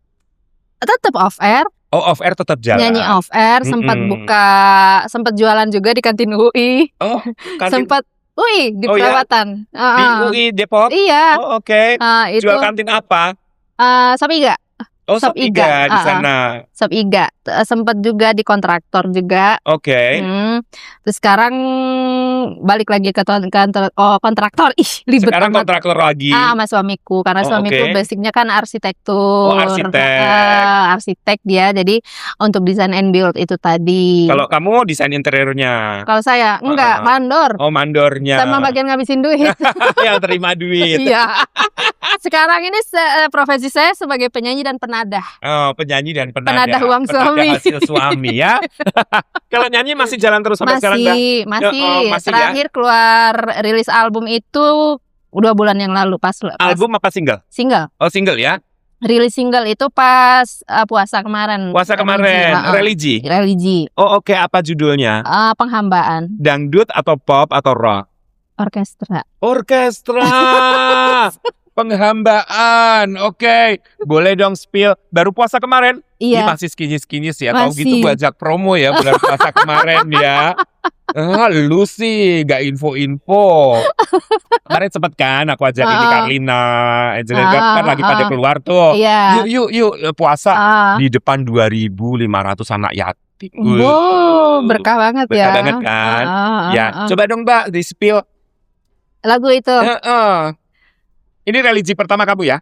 Tetap off air. Oh, off air tetap jalan. Nyanyi off air, sempat jualan juga di kantin UI. Oh, sempat UI di perawatan. Di UI Depok? Iya. Oh, oke. Itu jual kantin apa? Sop iga. Oh, Sop Iga di sana. Sop Iga. Sempat juga di kontraktor juga. Oke. Terus sekarang balik lagi ke kontraktor. Ribet Sekarang banget. kontraktor lagi. Sama suamiku, karena suamiku basicnya kan arsitektur. Oh, arsitek. Arsitek dia, jadi untuk desain and build itu tadi. Kalau kamu desain interiornya? Kalau saya enggak, mandor. Oh, mandornya. Sama bagian ngabisin duit. Yang terima duit. Iya. Sekarang ini profesi saya sebagai penyanyi dan penadah. Oh, penyanyi dan penadah. Penadah uang suami. Hasil suami ya. Kalau nyanyi masih jalan terus sampai sekarang kan? Masih. Terakhir keluar rilis album itu 2 bulan yang lalu pas album apa single? Single. Oh, single ya. Rilis single itu pas puasa kemarin. Puasa kemarin. Religi. Oh, oke. Apa judulnya? Penghambaan. Dangdut atau pop atau rock? Orkestra. Penghambaan. Oke. Boleh dong spill. Baru puasa kemarin? Iya. Ini masih skinyis ya. Tahu gitu gue ajak promo ya bulan puasa kemarin ya. Lu sih gak info-info. Kemarin sempet kan aku ajak ini Carlina, Angelina kan lagi pada keluar tuh. Iya. Yuk puasa di depan 2.500 anak yatim. Wow, berkah banget ya. Berkah banget kan. Ya, coba dong Mbak di spill lagu itu. Ini religi pertama kamu ya?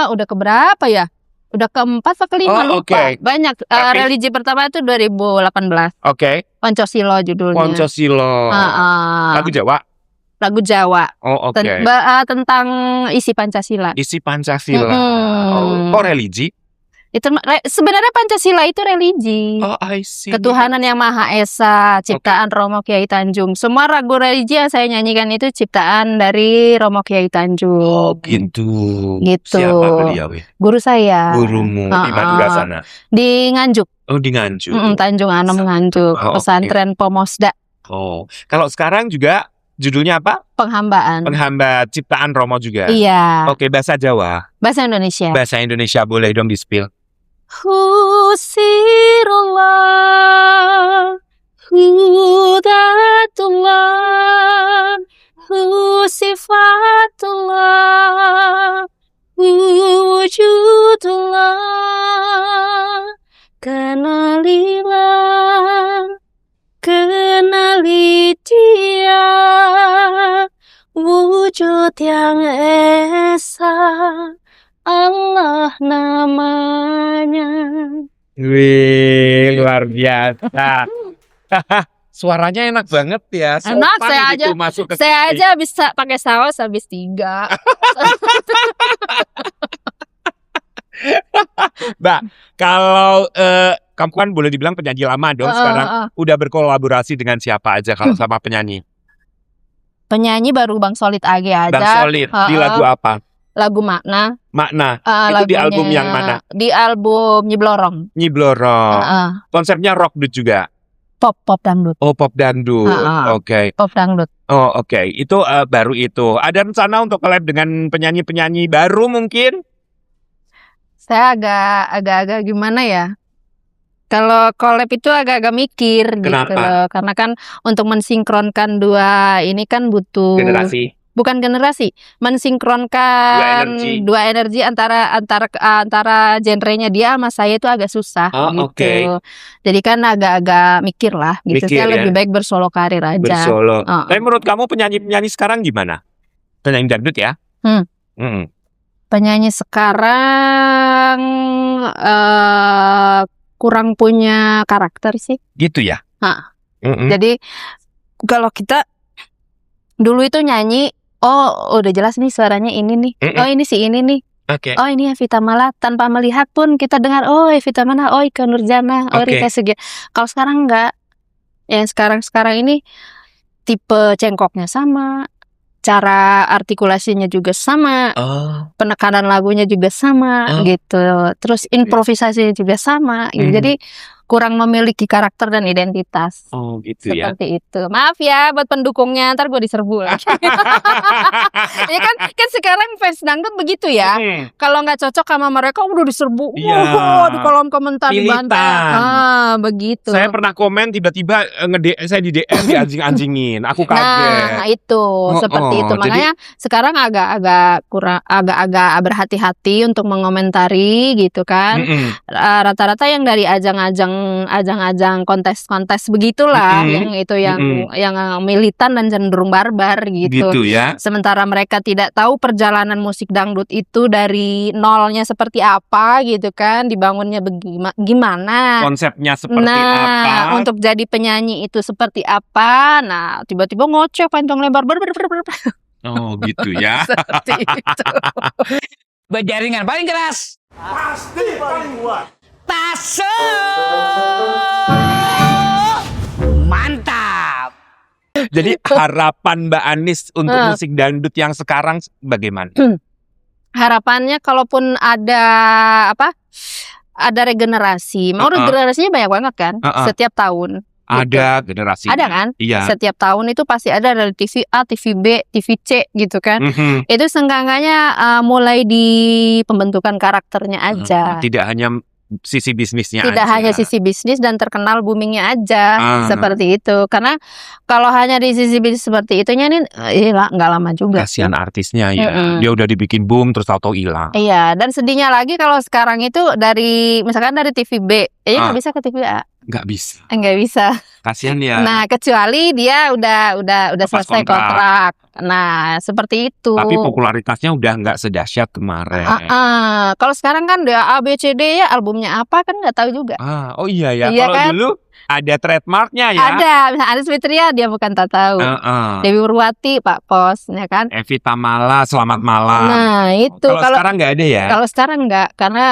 Udah keberapa ya? Udah keempat atau kelima, lupa. Banyak. Religi pertama itu 2018. Oke. Poncosilo judulnya. Poncosilo. Lagu Jawa? Lagu Jawa. Oh, oke. Tentang isi Pancasila. Isi Pancasila. Oh, religi? Itu sebenarnya Pancasila itu religi. Oh, I see. Ketuhanan yang Maha Esa, ciptaan Romo Kiai Tanjung. Semua lagu religi yang saya nyanyikan itu ciptaan dari Romo Kiai Tanjung. Oh, gitu. Siapa beliau ya? Guru saya. Gurumu di Madura sana? Di Nganjuk. Oh, di Nganjuk. Tanjung Anom Nganjuk. Pesantren Pomosda. Oh, kalau sekarang juga judulnya apa? Penghambaan. Penghamba ciptaan Romo juga. Iya. Oke, bahasa Jawa. Bahasa Indonesia. Bahasa Indonesia boleh dong di-spill. Husirullah, hudatullah, husifatullah, wujudullah. Kenali dia, wujud yang esa, Allah namanya. Wih, luar biasa. Suaranya enak banget ya. Enak, saya aja bisa pakai saus habis 3. Mbak, kalau kamu kan boleh dibilang penyanyi lama dong sekarang. Udah berkolaborasi dengan siapa aja kalau sama penyanyi? Penyanyi baru Bang Solid AG aja. Bang Solid, di lagu apa? Lagu Makna. Makna, itu di album yang mana? Di album Nyiblorong. Nyiblorong. Konsepnya rock juga? Pop dangdut. Oh, pop dangdut. Oke. Pop dangdut. Oh, oke. Itu baru itu. Ada rencana untuk collab dengan penyanyi-penyanyi baru mungkin? Saya agak gimana ya? Kalau collab itu agak mikir. Kenapa? Gitu loh. Karena kan untuk mensinkronkan dua ini kan butuh Generasi. Bukan generasi, mensinkronkan dua energi antara genrenya dia sama saya itu agak susah gitu. Okay. Jadi kan agak mikir lah gitu. Saya lebih baik bersolo karir aja. Bersolo. Tapi menurut kamu penyanyi sekarang gimana? Penyanyi dangdut ya? Penyanyi sekarang kurang punya karakter sih. Gitu ya? Jadi kalau kita dulu itu nyanyi, oh udah jelas nih suaranya ini nih. Oh ini si ini nih. Okay. Oh ini Evita Mala, tanpa melihat pun kita dengar, oh Evita Mala, oh Ika Nurjana, oh Rita Segi. Kalau sekarang enggak. Yang sekarang ini tipe cengkoknya sama, cara artikulasinya juga sama, penekanan lagunya juga sama gitu. Terus improvisasinya juga sama gitu. Jadi kurang memiliki karakter dan identitas. Oh gitu ya. Seperti itu. Maaf ya buat pendukungnya, ntar gue diserbu lagi. Ya kan sekarang fans dangdut begitu ya. Kalau nggak cocok sama mereka udah diserbu. Di kolom komentar dibantai. Begitu. Saya pernah komen tiba-tiba saya di DM dianjing-anjingin. Aku kaget. Nah itu seperti itu. Makanya sekarang agak berhati-hati untuk mengomentari gitu kan. Rata-rata yang dari ajang-ajang kontes-kontes begitulah yang itu yang militan dan cenderung barbar gitu. Gitu ya. Sementara mereka tidak tahu perjalanan musik dangdut itu dari nolnya seperti apa gitu kan, dibangunnya gimana, konsepnya seperti apa, untuk jadi penyanyi itu seperti apa. Nah tiba-tiba ngoceh panjang lebar oh gitu ya. Seperti itu. Berjaringan paling keras pasti paling kuat. Taso mantap. Jadi harapan Mbak Anis untuk musik dangdut yang sekarang bagaimana? Harapannya kalaupun ada regenerasi. Mau regenerasinya banyak banget kan? Setiap tahun. Ada generasi. Ada kan? Iya. Setiap tahun itu pasti ada dari TV A, TV B, TV C gitu kan. Itu seenggaknya mulai di pembentukan karakternya aja. Tidak hanya sisi bisnisnya Tidak aja. hanya sisi bisnis dan terkenal boomingnya aja. Seperti itu. Karena kalau hanya di sisi bisnis seperti itunya nih nggak lama juga. Kasihan artisnya ya. Dia udah dibikin boom terus tahu hilang. Iya. Dan sedihnya lagi kalau sekarang itu misalkan dari TV B, nggak bisa ke TV A. Nggak bisa. Nggak bisa. Kasihan ya. Nah kecuali dia udah selesai kontrak. Nah seperti itu. Tapi popularitasnya udah nggak sedahsyat kemarin. Kalau sekarang kan dia A B C D ya, albumnya apa kan nggak tahu juga. Oh iya ya. Iya kalau kan? dulu ada trademarknya ya. Ada, misalnya Anis Fitria dia bukan tak tahu. Dewi Purwati Pak Pos, ya kan? Evita Mala Selamat Malam. Nah itu kalau sekarang nggak ada ya. Kalau sekarang nggak, karena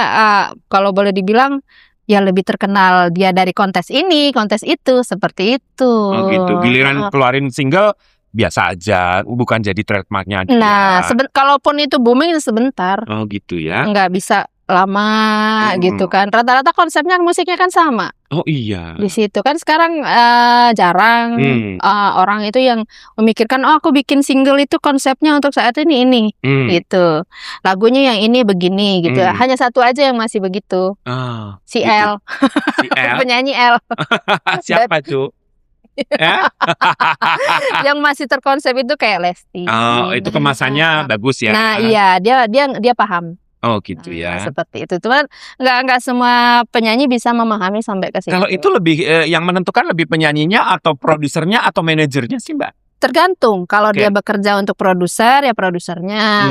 kalau boleh dibilang ya lebih terkenal dia dari kontes ini, kontes itu, seperti itu. Oh gitu. Giliran keluarin single biasa aja, bukan jadi trademarknya dia. Nah, kalaupun itu booming sebentar. Oh gitu ya. Nggak bisa lama gitu kan. Rata-rata konsepnya musiknya kan sama. Oh iya. Di situ kan sekarang jarang orang itu yang memikirkan aku bikin single itu konsepnya untuk saat ini gitu. Lagunya yang ini begini gitu. Hanya satu aja yang masih begitu. Si gitu. L. Si L. Penyanyi L. Siapa tuh? Yang masih terkonsep itu kayak Lesti. Oh, itu kemasannya bagus ya. Nah, iya, dia paham. Oh, gitu ya. Seperti itu. Cuman nggak semua penyanyi bisa memahami sampai ke situ. Kalau itu lebih yang menentukan lebih penyanyinya atau produsernya atau manajernya sih, Mbak? Tergantung. Kalau Oke. dia bekerja untuk produser, ya produsernya.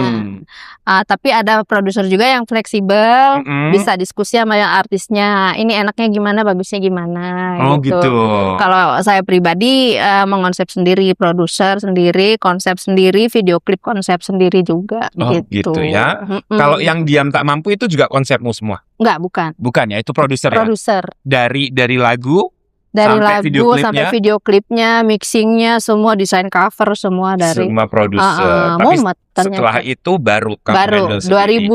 Tapi ada produser juga yang fleksibel, bisa diskusi sama yang artisnya. Ini enaknya gimana, bagusnya gimana. Oh gitu. Kalau saya pribadi mengonsep sendiri, produser sendiri, konsep sendiri, video klip konsep sendiri juga. Oh gitu ya. Kalau yang diam tak mampu itu juga konsepmu semua? Enggak, bukan. Bukan ya, itu produser ya? Produser. Dari lagu Dari sampai lagu video klipnya? sampai video klipnya, mixingnya, semua desain cover semua dari semua produser. Tapi mumet ternyata. setelah itu baru kamu Baru handle sendiri.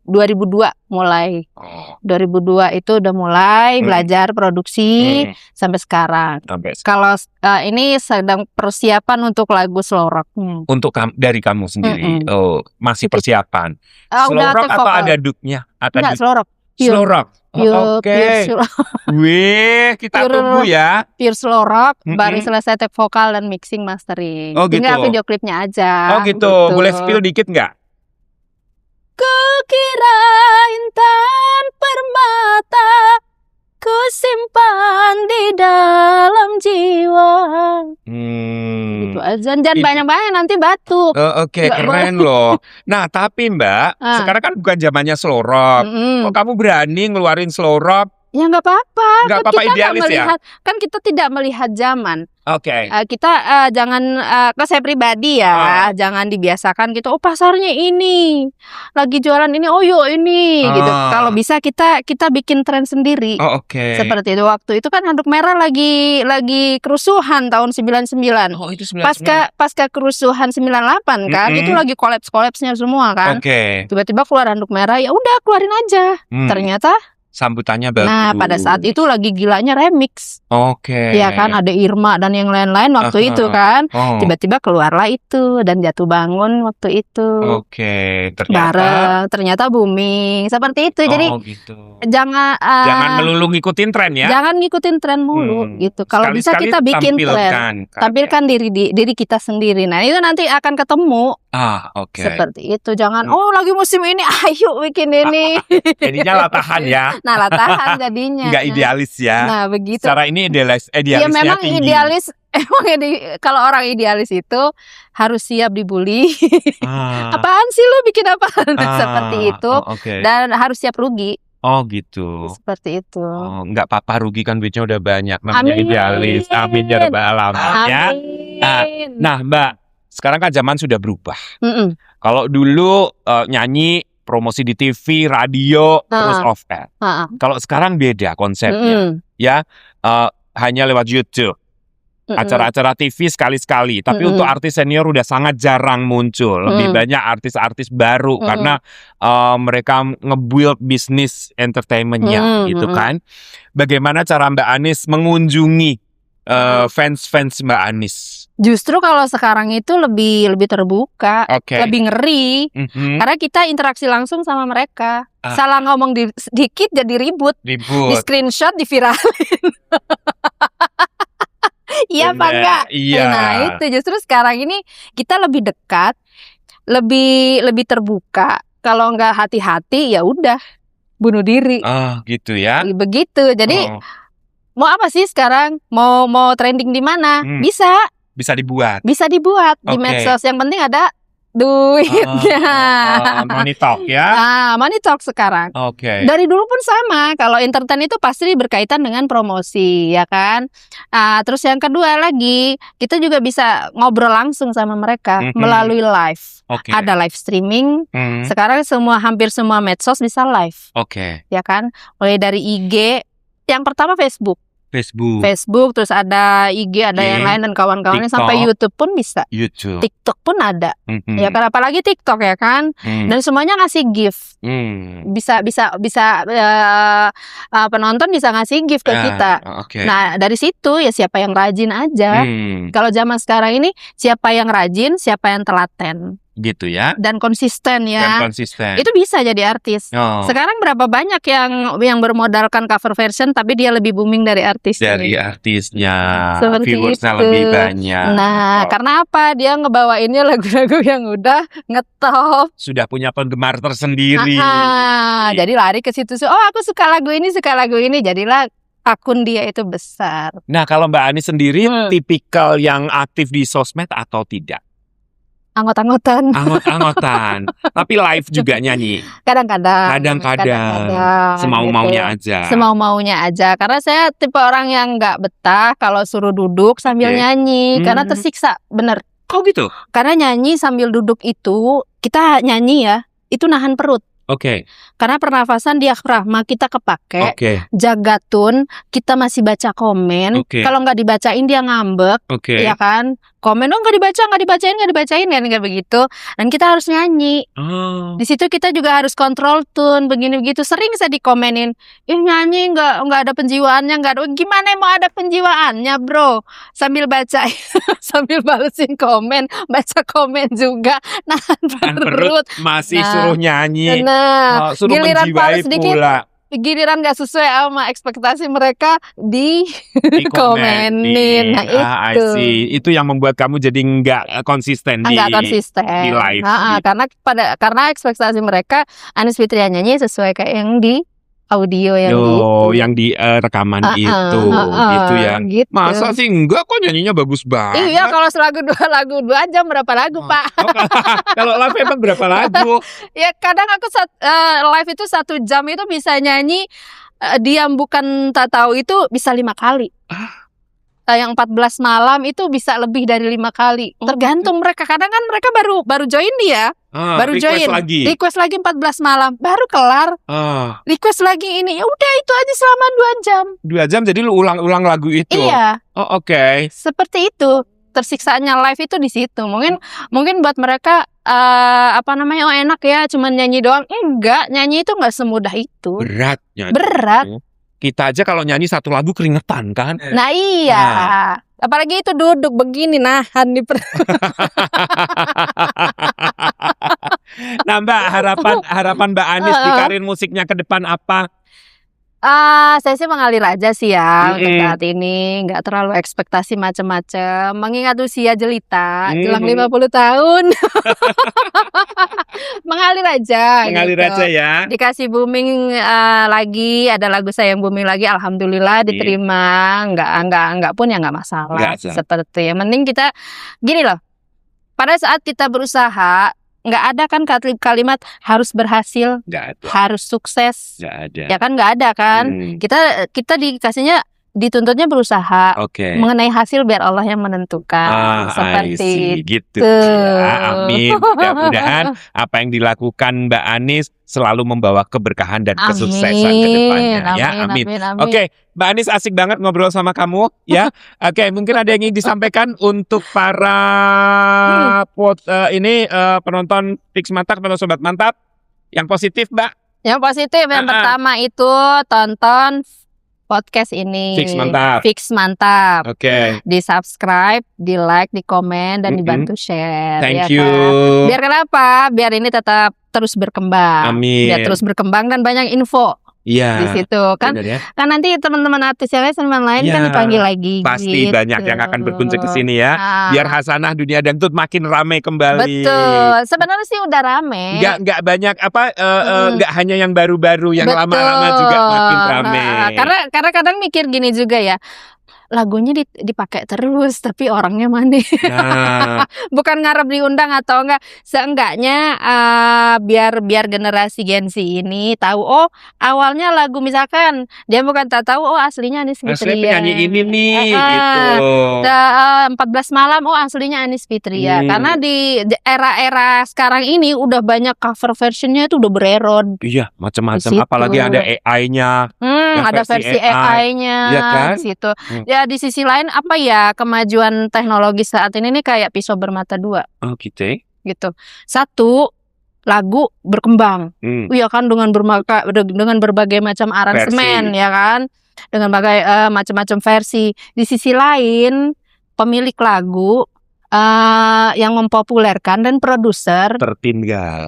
2002 mulai. Oh. 2002 itu udah mulai belajar produksi sampai sekarang. Sampai Kalau ini sedang persiapan untuk lagu slow rock. untuk dari kamu sendiri. Oh, masih persiapan. Slow udah rock take atau vokal. ada duknya? Enggak, slow rock. Slow rock. Oh, Oke. Wih, kita Pure tunggu ya. Pure slow rock, baru selesai take vokal dan mixing mastering. Oh, gitu. Tinggal video klipnya aja. Oh gitu. Boleh spill dikit nggak? Kukira intan permata ku simpan di dalam jiwa. Gitu aja. Jangan banyak-banyak nanti batuk. Oke, Nggak keren loh. Nah, tapi Mbak, sekarang kan bukan zamannya slow rock. Kok kamu berani ngeluarin slow rock? Ya nggak apa-apa. Nggak Kan apa-apa, kita idealis ya? melihat, kan kita tidak melihat zaman. Oke. Kita jangan, ke saya pribadi ya, jangan dibiasakan gitu. Oh pasarnya ini, lagi jualan ini, oh yuk ini, gitu. Kalau bisa kita bikin tren sendiri. Oh, oke. Seperti itu. Waktu itu kan Handuk Merah lagi kerusuhan tahun 99. Oh, itu 99. Pasca kerusuhan 98 kan, itu lagi collapse-nya semua kan. Oke. Tiba-tiba keluar Handuk Merah, ya udah keluarin aja. Ternyata sambutannya bagus. nah pada saat itu lagi gilanya remix. Oke. Ya kan, ada Irma dan yang lain-lain waktu itu kan. Tiba-tiba keluarlah itu dan Jatuh Bangun waktu itu. Oke, ternyata booming seperti itu. Jadi gitu. jangan melulu ngikutin tren ya. Jangan ngikutin tren mulu gitu. Kalau bisa kita bikin tren. Tampilkan diri kita sendiri. Nah, itu nanti akan ketemu. Oke. Seperti itu. Jangan lagi musim ini ayo bikin ini. Jadinya latahan ya. Nah, latahan jadinya. Nggak idealis ya. Nah, begitu. Secara ini idealisnya ya memang tinggi. idealis. Kalau orang idealis itu harus siap dibully. Apaan sih lu bikin apaan? Seperti itu. Dan harus siap rugi. Oh gitu. Seperti itu. Nggak apa-apa, rugi kan duitnya udah banyak. Namanya idealis. Amin ya rabbal alamin ya. Nah Mbak, sekarang kan zaman sudah berubah. Kalau dulu nyanyi, promosi di TV, radio, terus off air. Kalau sekarang beda konsepnya. Ya, hanya lewat YouTube. Acara-acara TV sekali-sekali. Tapi untuk artis senior udah sangat jarang muncul. Lebih banyak artis-artis baru karena mereka nge-build bisnis entertainment-nya gitu kan. Bagaimana cara Mbak Anis mengunjungi fans-fans Mbak Anis? Justru kalau sekarang itu lebih terbuka, lebih ngeri, karena kita interaksi langsung sama mereka. Salah ngomong dikit jadi ribut, di screenshot, diviralin. Iya apa enggak? Iya. Nah itu justru sekarang ini kita lebih dekat, lebih terbuka. Kalau nggak hati-hati ya udah bunuh diri. Gitu ya. Begitu. Jadi mau apa sih sekarang? Mau trending di mana? Bisa dibuat di medsos. Yang penting ada duitnya. Money talk ya. Money talk sekarang. Dari dulu pun sama. Kalau entertain itu pasti berkaitan dengan promosi, ya kan. Terus yang kedua lagi, kita juga bisa ngobrol langsung sama mereka melalui live. Ada live streaming. Sekarang hampir semua medsos bisa live. Ya kan. Mulai dari IG. Yang pertama Facebook, terus ada IG, ada yang lain dan kawan-kawannya, sampai YouTube pun bisa. TikTok pun ada. Ya kan, apalagi TikTok ya kan. Dan semuanya ngasih gift. Bisa penonton bisa ngasih gift ke kita. Nah, dari situ ya siapa yang rajin aja. Kalau zaman sekarang ini siapa yang rajin, siapa yang telaten. Gitu ya. Dan konsisten ya. Itu bisa jadi artis. Sekarang berapa banyak yang bermodalkan cover version tapi dia lebih booming dari artisnya. Viewersnya lebih banyak. Nah, karena apa? Dia ngebawainnya lagu-lagu yang udah ngetop. Sudah punya penggemar tersendiri. Jadi lari ke situ. Oh, aku suka lagu ini. Jadilah akun dia itu besar. Nah, kalau Mbak Anis sendiri tipikal yang aktif di sosmed atau tidak? Anggot-anggotan. Anggot-anggotan. Tapi live juga nyanyi. Kadang-kadang. Semau-maunya aja. Semau-maunya aja. Karena saya tipe orang yang nggak betah kalau suruh duduk sambil nyanyi. Karena tersiksa, bener. Kok gitu? Karena nyanyi sambil duduk itu, kita nyanyi ya, itu nahan perut. Oke. Karena pernafasan diafragma kita kepake. Jagatun, kita masih baca komen. Kalau nggak dibacain dia ngambek, ya kan? Komen, nggak dibacain kan kayak begitu. Dan kita harus nyanyi. Di situ kita juga harus kontrol tune, begini-begitu. Sering saya dikomenin, nyanyi nggak ada penjiwaannya, nggak ada. Gimana mau ada penjiwaannya, bro? Sambil baca, sambil balesin komen, baca komen juga, nahan perut. Masih suruh nyanyi. Suruh Giliran menjiwai sedikit, pula. Giliran gak sesuai sama ekspektasi mereka di komenin. Nah itu. I see. Itu yang membuat kamu jadi nggak konsisten di live. Karena ekspektasi mereka Anis Fitria nyanyi sesuai kayak yang di audio yang di rekaman itu gitu ya. Gitu. Masa sih enggak, kok nyanyinya bagus banget. Iya, kalau selagu 2 jam berapa lagu, Pak? Kalau live emang berapa lagu? Ya kadang aku live itu 1 jam itu bisa nyanyi diam bukan tak tahu itu bisa 5 kali. Yang 14 malam itu bisa lebih dari 5 kali. Tergantung mereka. Kadang kan mereka baru join dia. Baru join. Request lagi 14 malam. Baru kelar. Request lagi ini. Ya udah itu aja selama 2 jam. 2 jam jadi lu ulang-ulang lagu itu. Iya. Oke. Seperti itu. Tersiksaannya live itu di situ. Mungkin buat mereka enak ya cuman nyanyi doang. Enggak, nyanyi itu enggak semudah itu. Berat nyanyi. Berat. Kita aja kalau nyanyi 1 lagu keringetan kan. Nah iya. Apalagi itu duduk begini nahan di perut. Nah Mbak, harapan Mbak Anis di karir musiknya ke depan apa? Saya sih mengalir aja sih ya untuk saat ini, nggak terlalu ekspektasi macam-macam. Mengingat usia jelita, jelang 50 tahun, mengalir aja. Mengalir gitu. aja ya. Dikasih booming lagi, ada lagu saya yang booming lagi, alhamdulillah diterima. Nggak pun ya nggak masalah. Seperti yang penting kita gini loh. Pada saat kita berusaha, nggak ada kan kalimat harus berhasil, harus sukses, ya kan nggak ada kan. Kita dikasihnya dituntutnya berusaha, mengenai hasil biar Allah yang menentukan. Seperti gitu. Ya, amin. Mudah-mudahan apa yang dilakukan Mbak Anis selalu membawa keberkahan dan kesuksesan ke depannya. Amin. Oke, Mbak Anis asik banget ngobrol sama kamu ya. Oke, mungkin ada yang ingin disampaikan untuk para penonton Fix Mantap atau Sobat Mantap yang positif, Mbak. Yang positif yang pertama itu tonton podcast ini Fix Mantap. Di subscribe, di like, di komen, dan dibantu share. Thank you. Kan? Biar kenapa? Biar ini tetap terus berkembang. Amin. Biar terus berkembang dan banyak info. Iya. Di situ kan. Kan nanti teman-teman artis yang lain kan dipanggil lagi. Pasti gitu. Banyak yang akan berkunjung ke sini ya. Biar hasanah dunia dangdut makin ramai kembali. Betul. Sebenarnya sih udah rame. Enggak banyak enggak hanya yang baru-baru, yang lama-lama juga makin ramai. Karena kadang mikir gini juga ya. Lagunya dipakai terus tapi orangnya mana? Bukan ngarep diundang atau enggak, seenggaknya biar generasi Gen Z ini tahu awalnya lagu misalkan dia bukan tak tahu aslinya Anis Fitria. Asli penyanyi ini nih gitu. 14 malam aslinya Anis Fitria. Karena di era-era sekarang ini udah banyak cover versionnya itu udah bererot. Iya, macam-macam apalagi ada AI-nya. Ada versi AI-nya ya kan? Di situ. Ya di sisi lain kemajuan teknologi saat ini nih kayak pisau bermata 2. Gitu. Satu, lagu berkembang. Iya kan dengan berbagai macam aransemen ya kan. Dengan berbagai macam-macam versi. Di sisi lain pemilik lagu yang mempopulerkan dan produser tertinggal.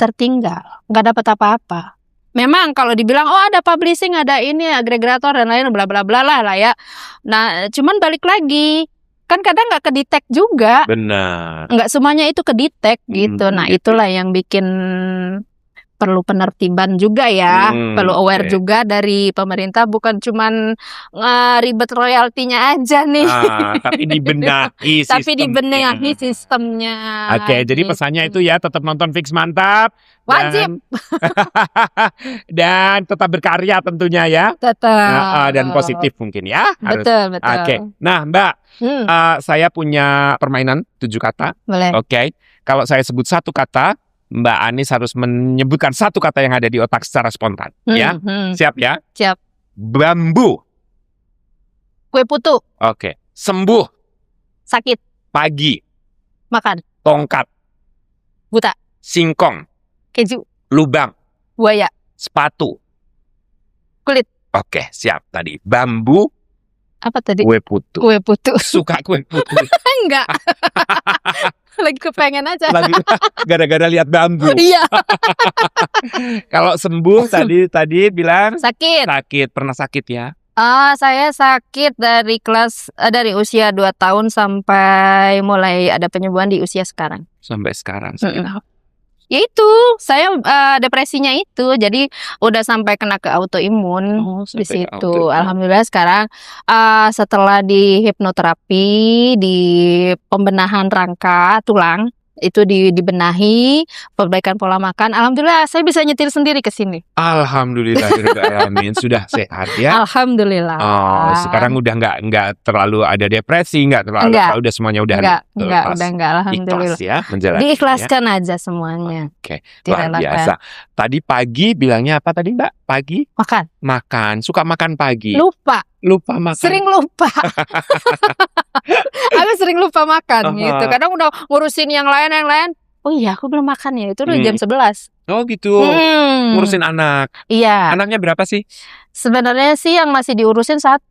Nggak dapat apa-apa. Memang kalau dibilang ada publishing, ada ini agregator dan lain bla bla bla lah ya. Nah, cuman balik lagi kan kadang nggak kedetek juga. Benar. Nggak semuanya itu kedetek gitu. Nah, itulah yang bikin perlu penertiban juga ya, perlu aware oke. juga dari pemerintah, bukan cuman ribet royaltinya aja nih. Tapi dibenahi Tapi sistemnya. dibenahi sistemnya. Oke, jadi pesannya itu ya tetap nonton Fix Mantap. Wajib. Dan tetap berkarya tentunya ya. Tetap. Dan positif mungkin ya. Harus. Betul. Oke. Nah, Mbak, saya punya permainan 7 kata. Boleh. Oke. Kalau saya sebut 1 kata, Mbak Anis harus menyebutkan 1 kata yang ada di otak secara spontan. Ya, siap ya? Siap. Bambu. Kue putu. Oke. Sembuh. Sakit. Pagi. Makan. Tongkat. Buta. Singkong. Keju. Lubang. Buaya. Sepatu. Kulit. Oke, siap tadi. Bambu. Apa tadi? Kue putu. Kue putu. Suka kue putu. Enggak. Lagi kepengen aja. Lagi gara-gara lihat bambu. Iya. Kalau sembuh tadi bilang Sakit. Pernah sakit ya? Saya sakit dari usia 2 tahun sampai mulai ada penyembuhan di usia sekarang. Sampai sekarang. Ya itu, saya depresinya itu, jadi udah sampai kena ke autoimun di situ. Alhamdulillah sekarang setelah di hipnoterapi, di pembenahan rangka tulang itu dibenahi, perbaikan pola makan. Alhamdulillah saya bisa nyetir sendiri ke sini. Alhamdulillahirobbilalamin. Sudah sehat ya. Alhamdulillah. Sekarang udah nggak terlalu ada depresi, nggak terlalu udah semuanya udah enggak, alhamdulillah. Ikhlas ya menjalani. Diikhlaskan aja semuanya. Oke, luar biasa. Tadi pagi bilangnya apa tadi Mbak? Pagi? Makan. Suka makan pagi. Lupa makan. Sering lupa. Aku sering lupa makan gitu. Kadang udah ngurusin yang lain. Oh iya, aku belum makan ya. Itu udah jam 11. Oh gitu. Ngurusin anak. Iya. Anaknya berapa sih? Sebenarnya sih yang masih diurusin 1.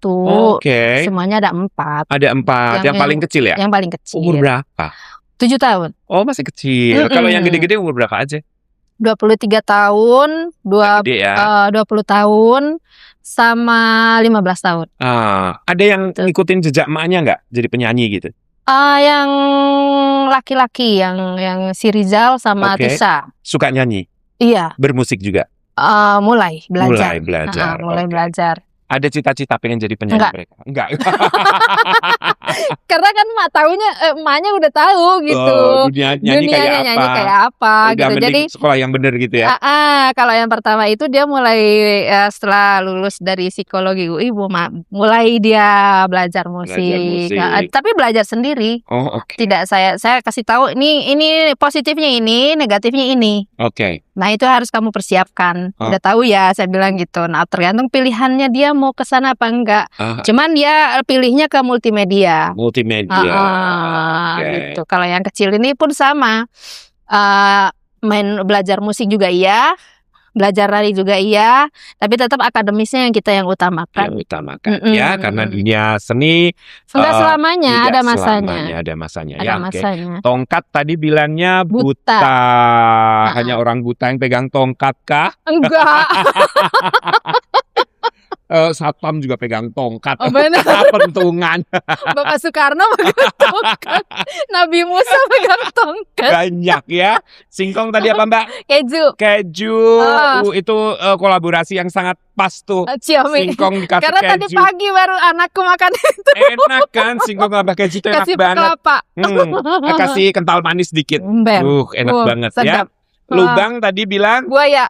Oke. Semuanya ada 4. Ada 4. Yang paling kecil ya? Yang paling kecil. Umur berapa? 7 tahun. Oh, masih kecil. Kalau yang gede-gede umur berapa aja? 23 tahun, 20 tahun, sama 15 tahun. Ada yang ngikutin jejak emaknya nggak? Jadi penyanyi gitu? Yang laki-laki, yang si Rizal sama Tisa. Suka nyanyi? Iya. Bermusik juga? Mulai belajar. Mulai belajar. Ada cita-cita pengen jadi penyanyi mereka? Enggak. Karena kan emaknya udah tahu gitu. Dunianya nyanyi kayak apa udah gitu. Jadi sekolah yang bener gitu ya. Kalau yang pertama itu dia mulai setelah lulus dari psikologi UI, mulai dia belajar musik. Tapi belajar sendiri. Oh, oke. Tidak saya kasih tahu ini positifnya ini, negatifnya ini. Oke. Nah, itu harus kamu persiapkan. Udah tahu ya, saya bilang gitu. Nah, tergantung pilihannya dia mau ke sana apa enggak. Cuman dia pilihnya ke multimedia. Gitu. Kalau yang kecil ini pun sama. Belajar musik juga iya, belajar lari juga iya, tapi tetap akademisnya yang utamakan. Ya, karena dunia seni enggak selamanya, ada masanya. Ada masanya. Tongkat tadi bilangnya buta. Hanya orang buta yang pegang tongkat kah? Enggak. Satpam juga pegang tongkat. Pentungan. Bapak Soekarno pegang tongkat. Nabi Musa pegang tongkat. Banyak ya. Singkong tadi apa Mbak? Keju. Itu kolaborasi yang sangat pas tuh. Singkong dikasih karena keju. Tadi pagi baru anakku makan itu. Enak kan singkong tambah keju itu enak banget. Kelapa. Kasih kental manis dikit. Enak banget sedap. Ya. Lubang tadi bilang buaya.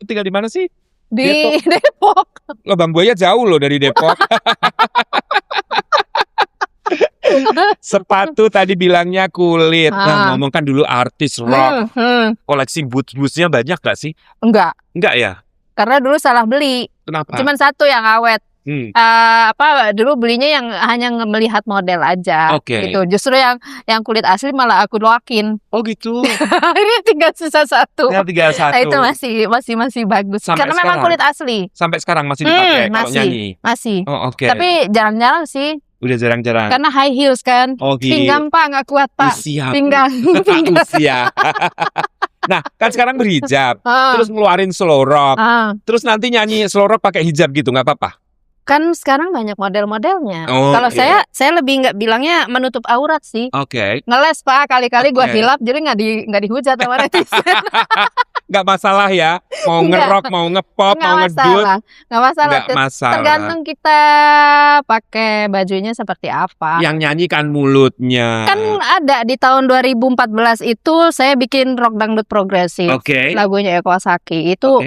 Tinggal di mana sih? Di Depok. Lubang buaya jauh loh dari Depok. Sepatu tadi bilangnya kulit. Nah, ngomong kan dulu artis rock. Koleksi boots-bootsnya banyak gak sih? Enggak ya? Karena dulu salah beli. Kenapa? Cuman 1 yang awet. Dulu belinya yang hanya melihat model aja. Gitu. Justru yang kulit asli malah aku loakin. Oh gitu. Ini tinggal sisa 1. Tinggal 1. Nah, itu masih bagus. Sampai karena sekarang? memang kulit asli. Sampai sekarang masih dipakai kalau nyanyi. Masih. Oh, tapi jarang-jarang sih. Udah jarang-jarang. Karena high heels kan. Pinggang Pak nggak kuat Pak. Pinggang. Usia. Nah, kan sekarang berhijab. Terus ngeluarin slow rock. Terus nanti nyanyi slow rock pakai hijab gitu, nggak apa-apa? Kan sekarang banyak model-modelnya. Oh, Kalau iya. saya lebih nggak bilangnya menutup aurat sih. Oke. Ngeles Pak, kali-kali gua Oke. hilap jadi nggak dihujat sama netizen. Nggak masalah ya. Mau Nggak. ngerok, mau ngepop, Nggak mau ngedut. nggak masalah. Nggak masalah. Tergantung kita pakai bajunya seperti apa. Yang nyanyi kan mulutnya. Kan ada di tahun 2014 itu saya bikin rock dangdut progresif. Oke. Lagunya Eko Saki. Itu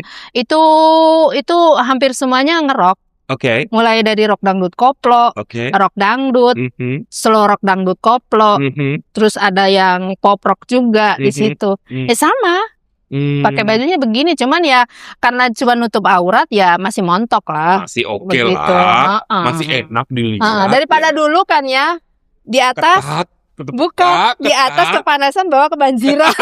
hampir semuanya ngerok. Oke. Mulai dari rock dangdut koplo, Oke. rock dangdut, slow rock dangdut koplo, terus ada yang pop rock juga di situ. Sama. Pakai bajunya begini, cuman ya karena cuma nutup aurat ya masih montok lah. Masih oke Begitu. lah. Heeh. Masih enak dilihat. Daripada dulu kan ya di atas Ketat, tetep bukan ketat, di atas ketat. kepanasan bawah kebanjiran.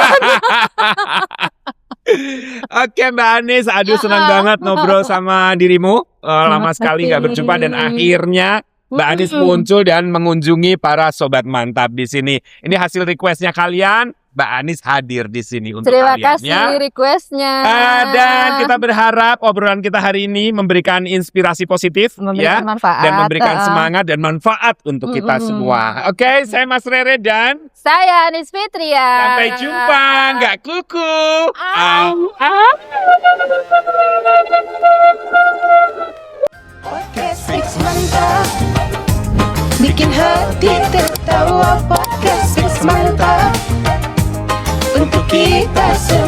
Oke Mbak Anis, aduh senang banget ngobrol sama dirimu. Lama sekali nggak berjumpa dan akhirnya Mbak Anis muncul dan mengunjungi para sobat mantap di sini. Ini hasil requestnya kalian. Mbak Anis hadir di sini untuk Terima kalian kasih ya. requestnya. Dan kita berharap obrolan kita hari ini memberikan inspirasi positif Memberikan ya, manfaat. dan memberikan semangat dan manfaat untuk kita semua. Oke, saya Mas Rere dan Saya Anis Fitria. sampai jumpa. Nggak kuku. Podcast Fix Mantap, bikin hati tertawa. Podcast Fix Mantap, untuk kita semua.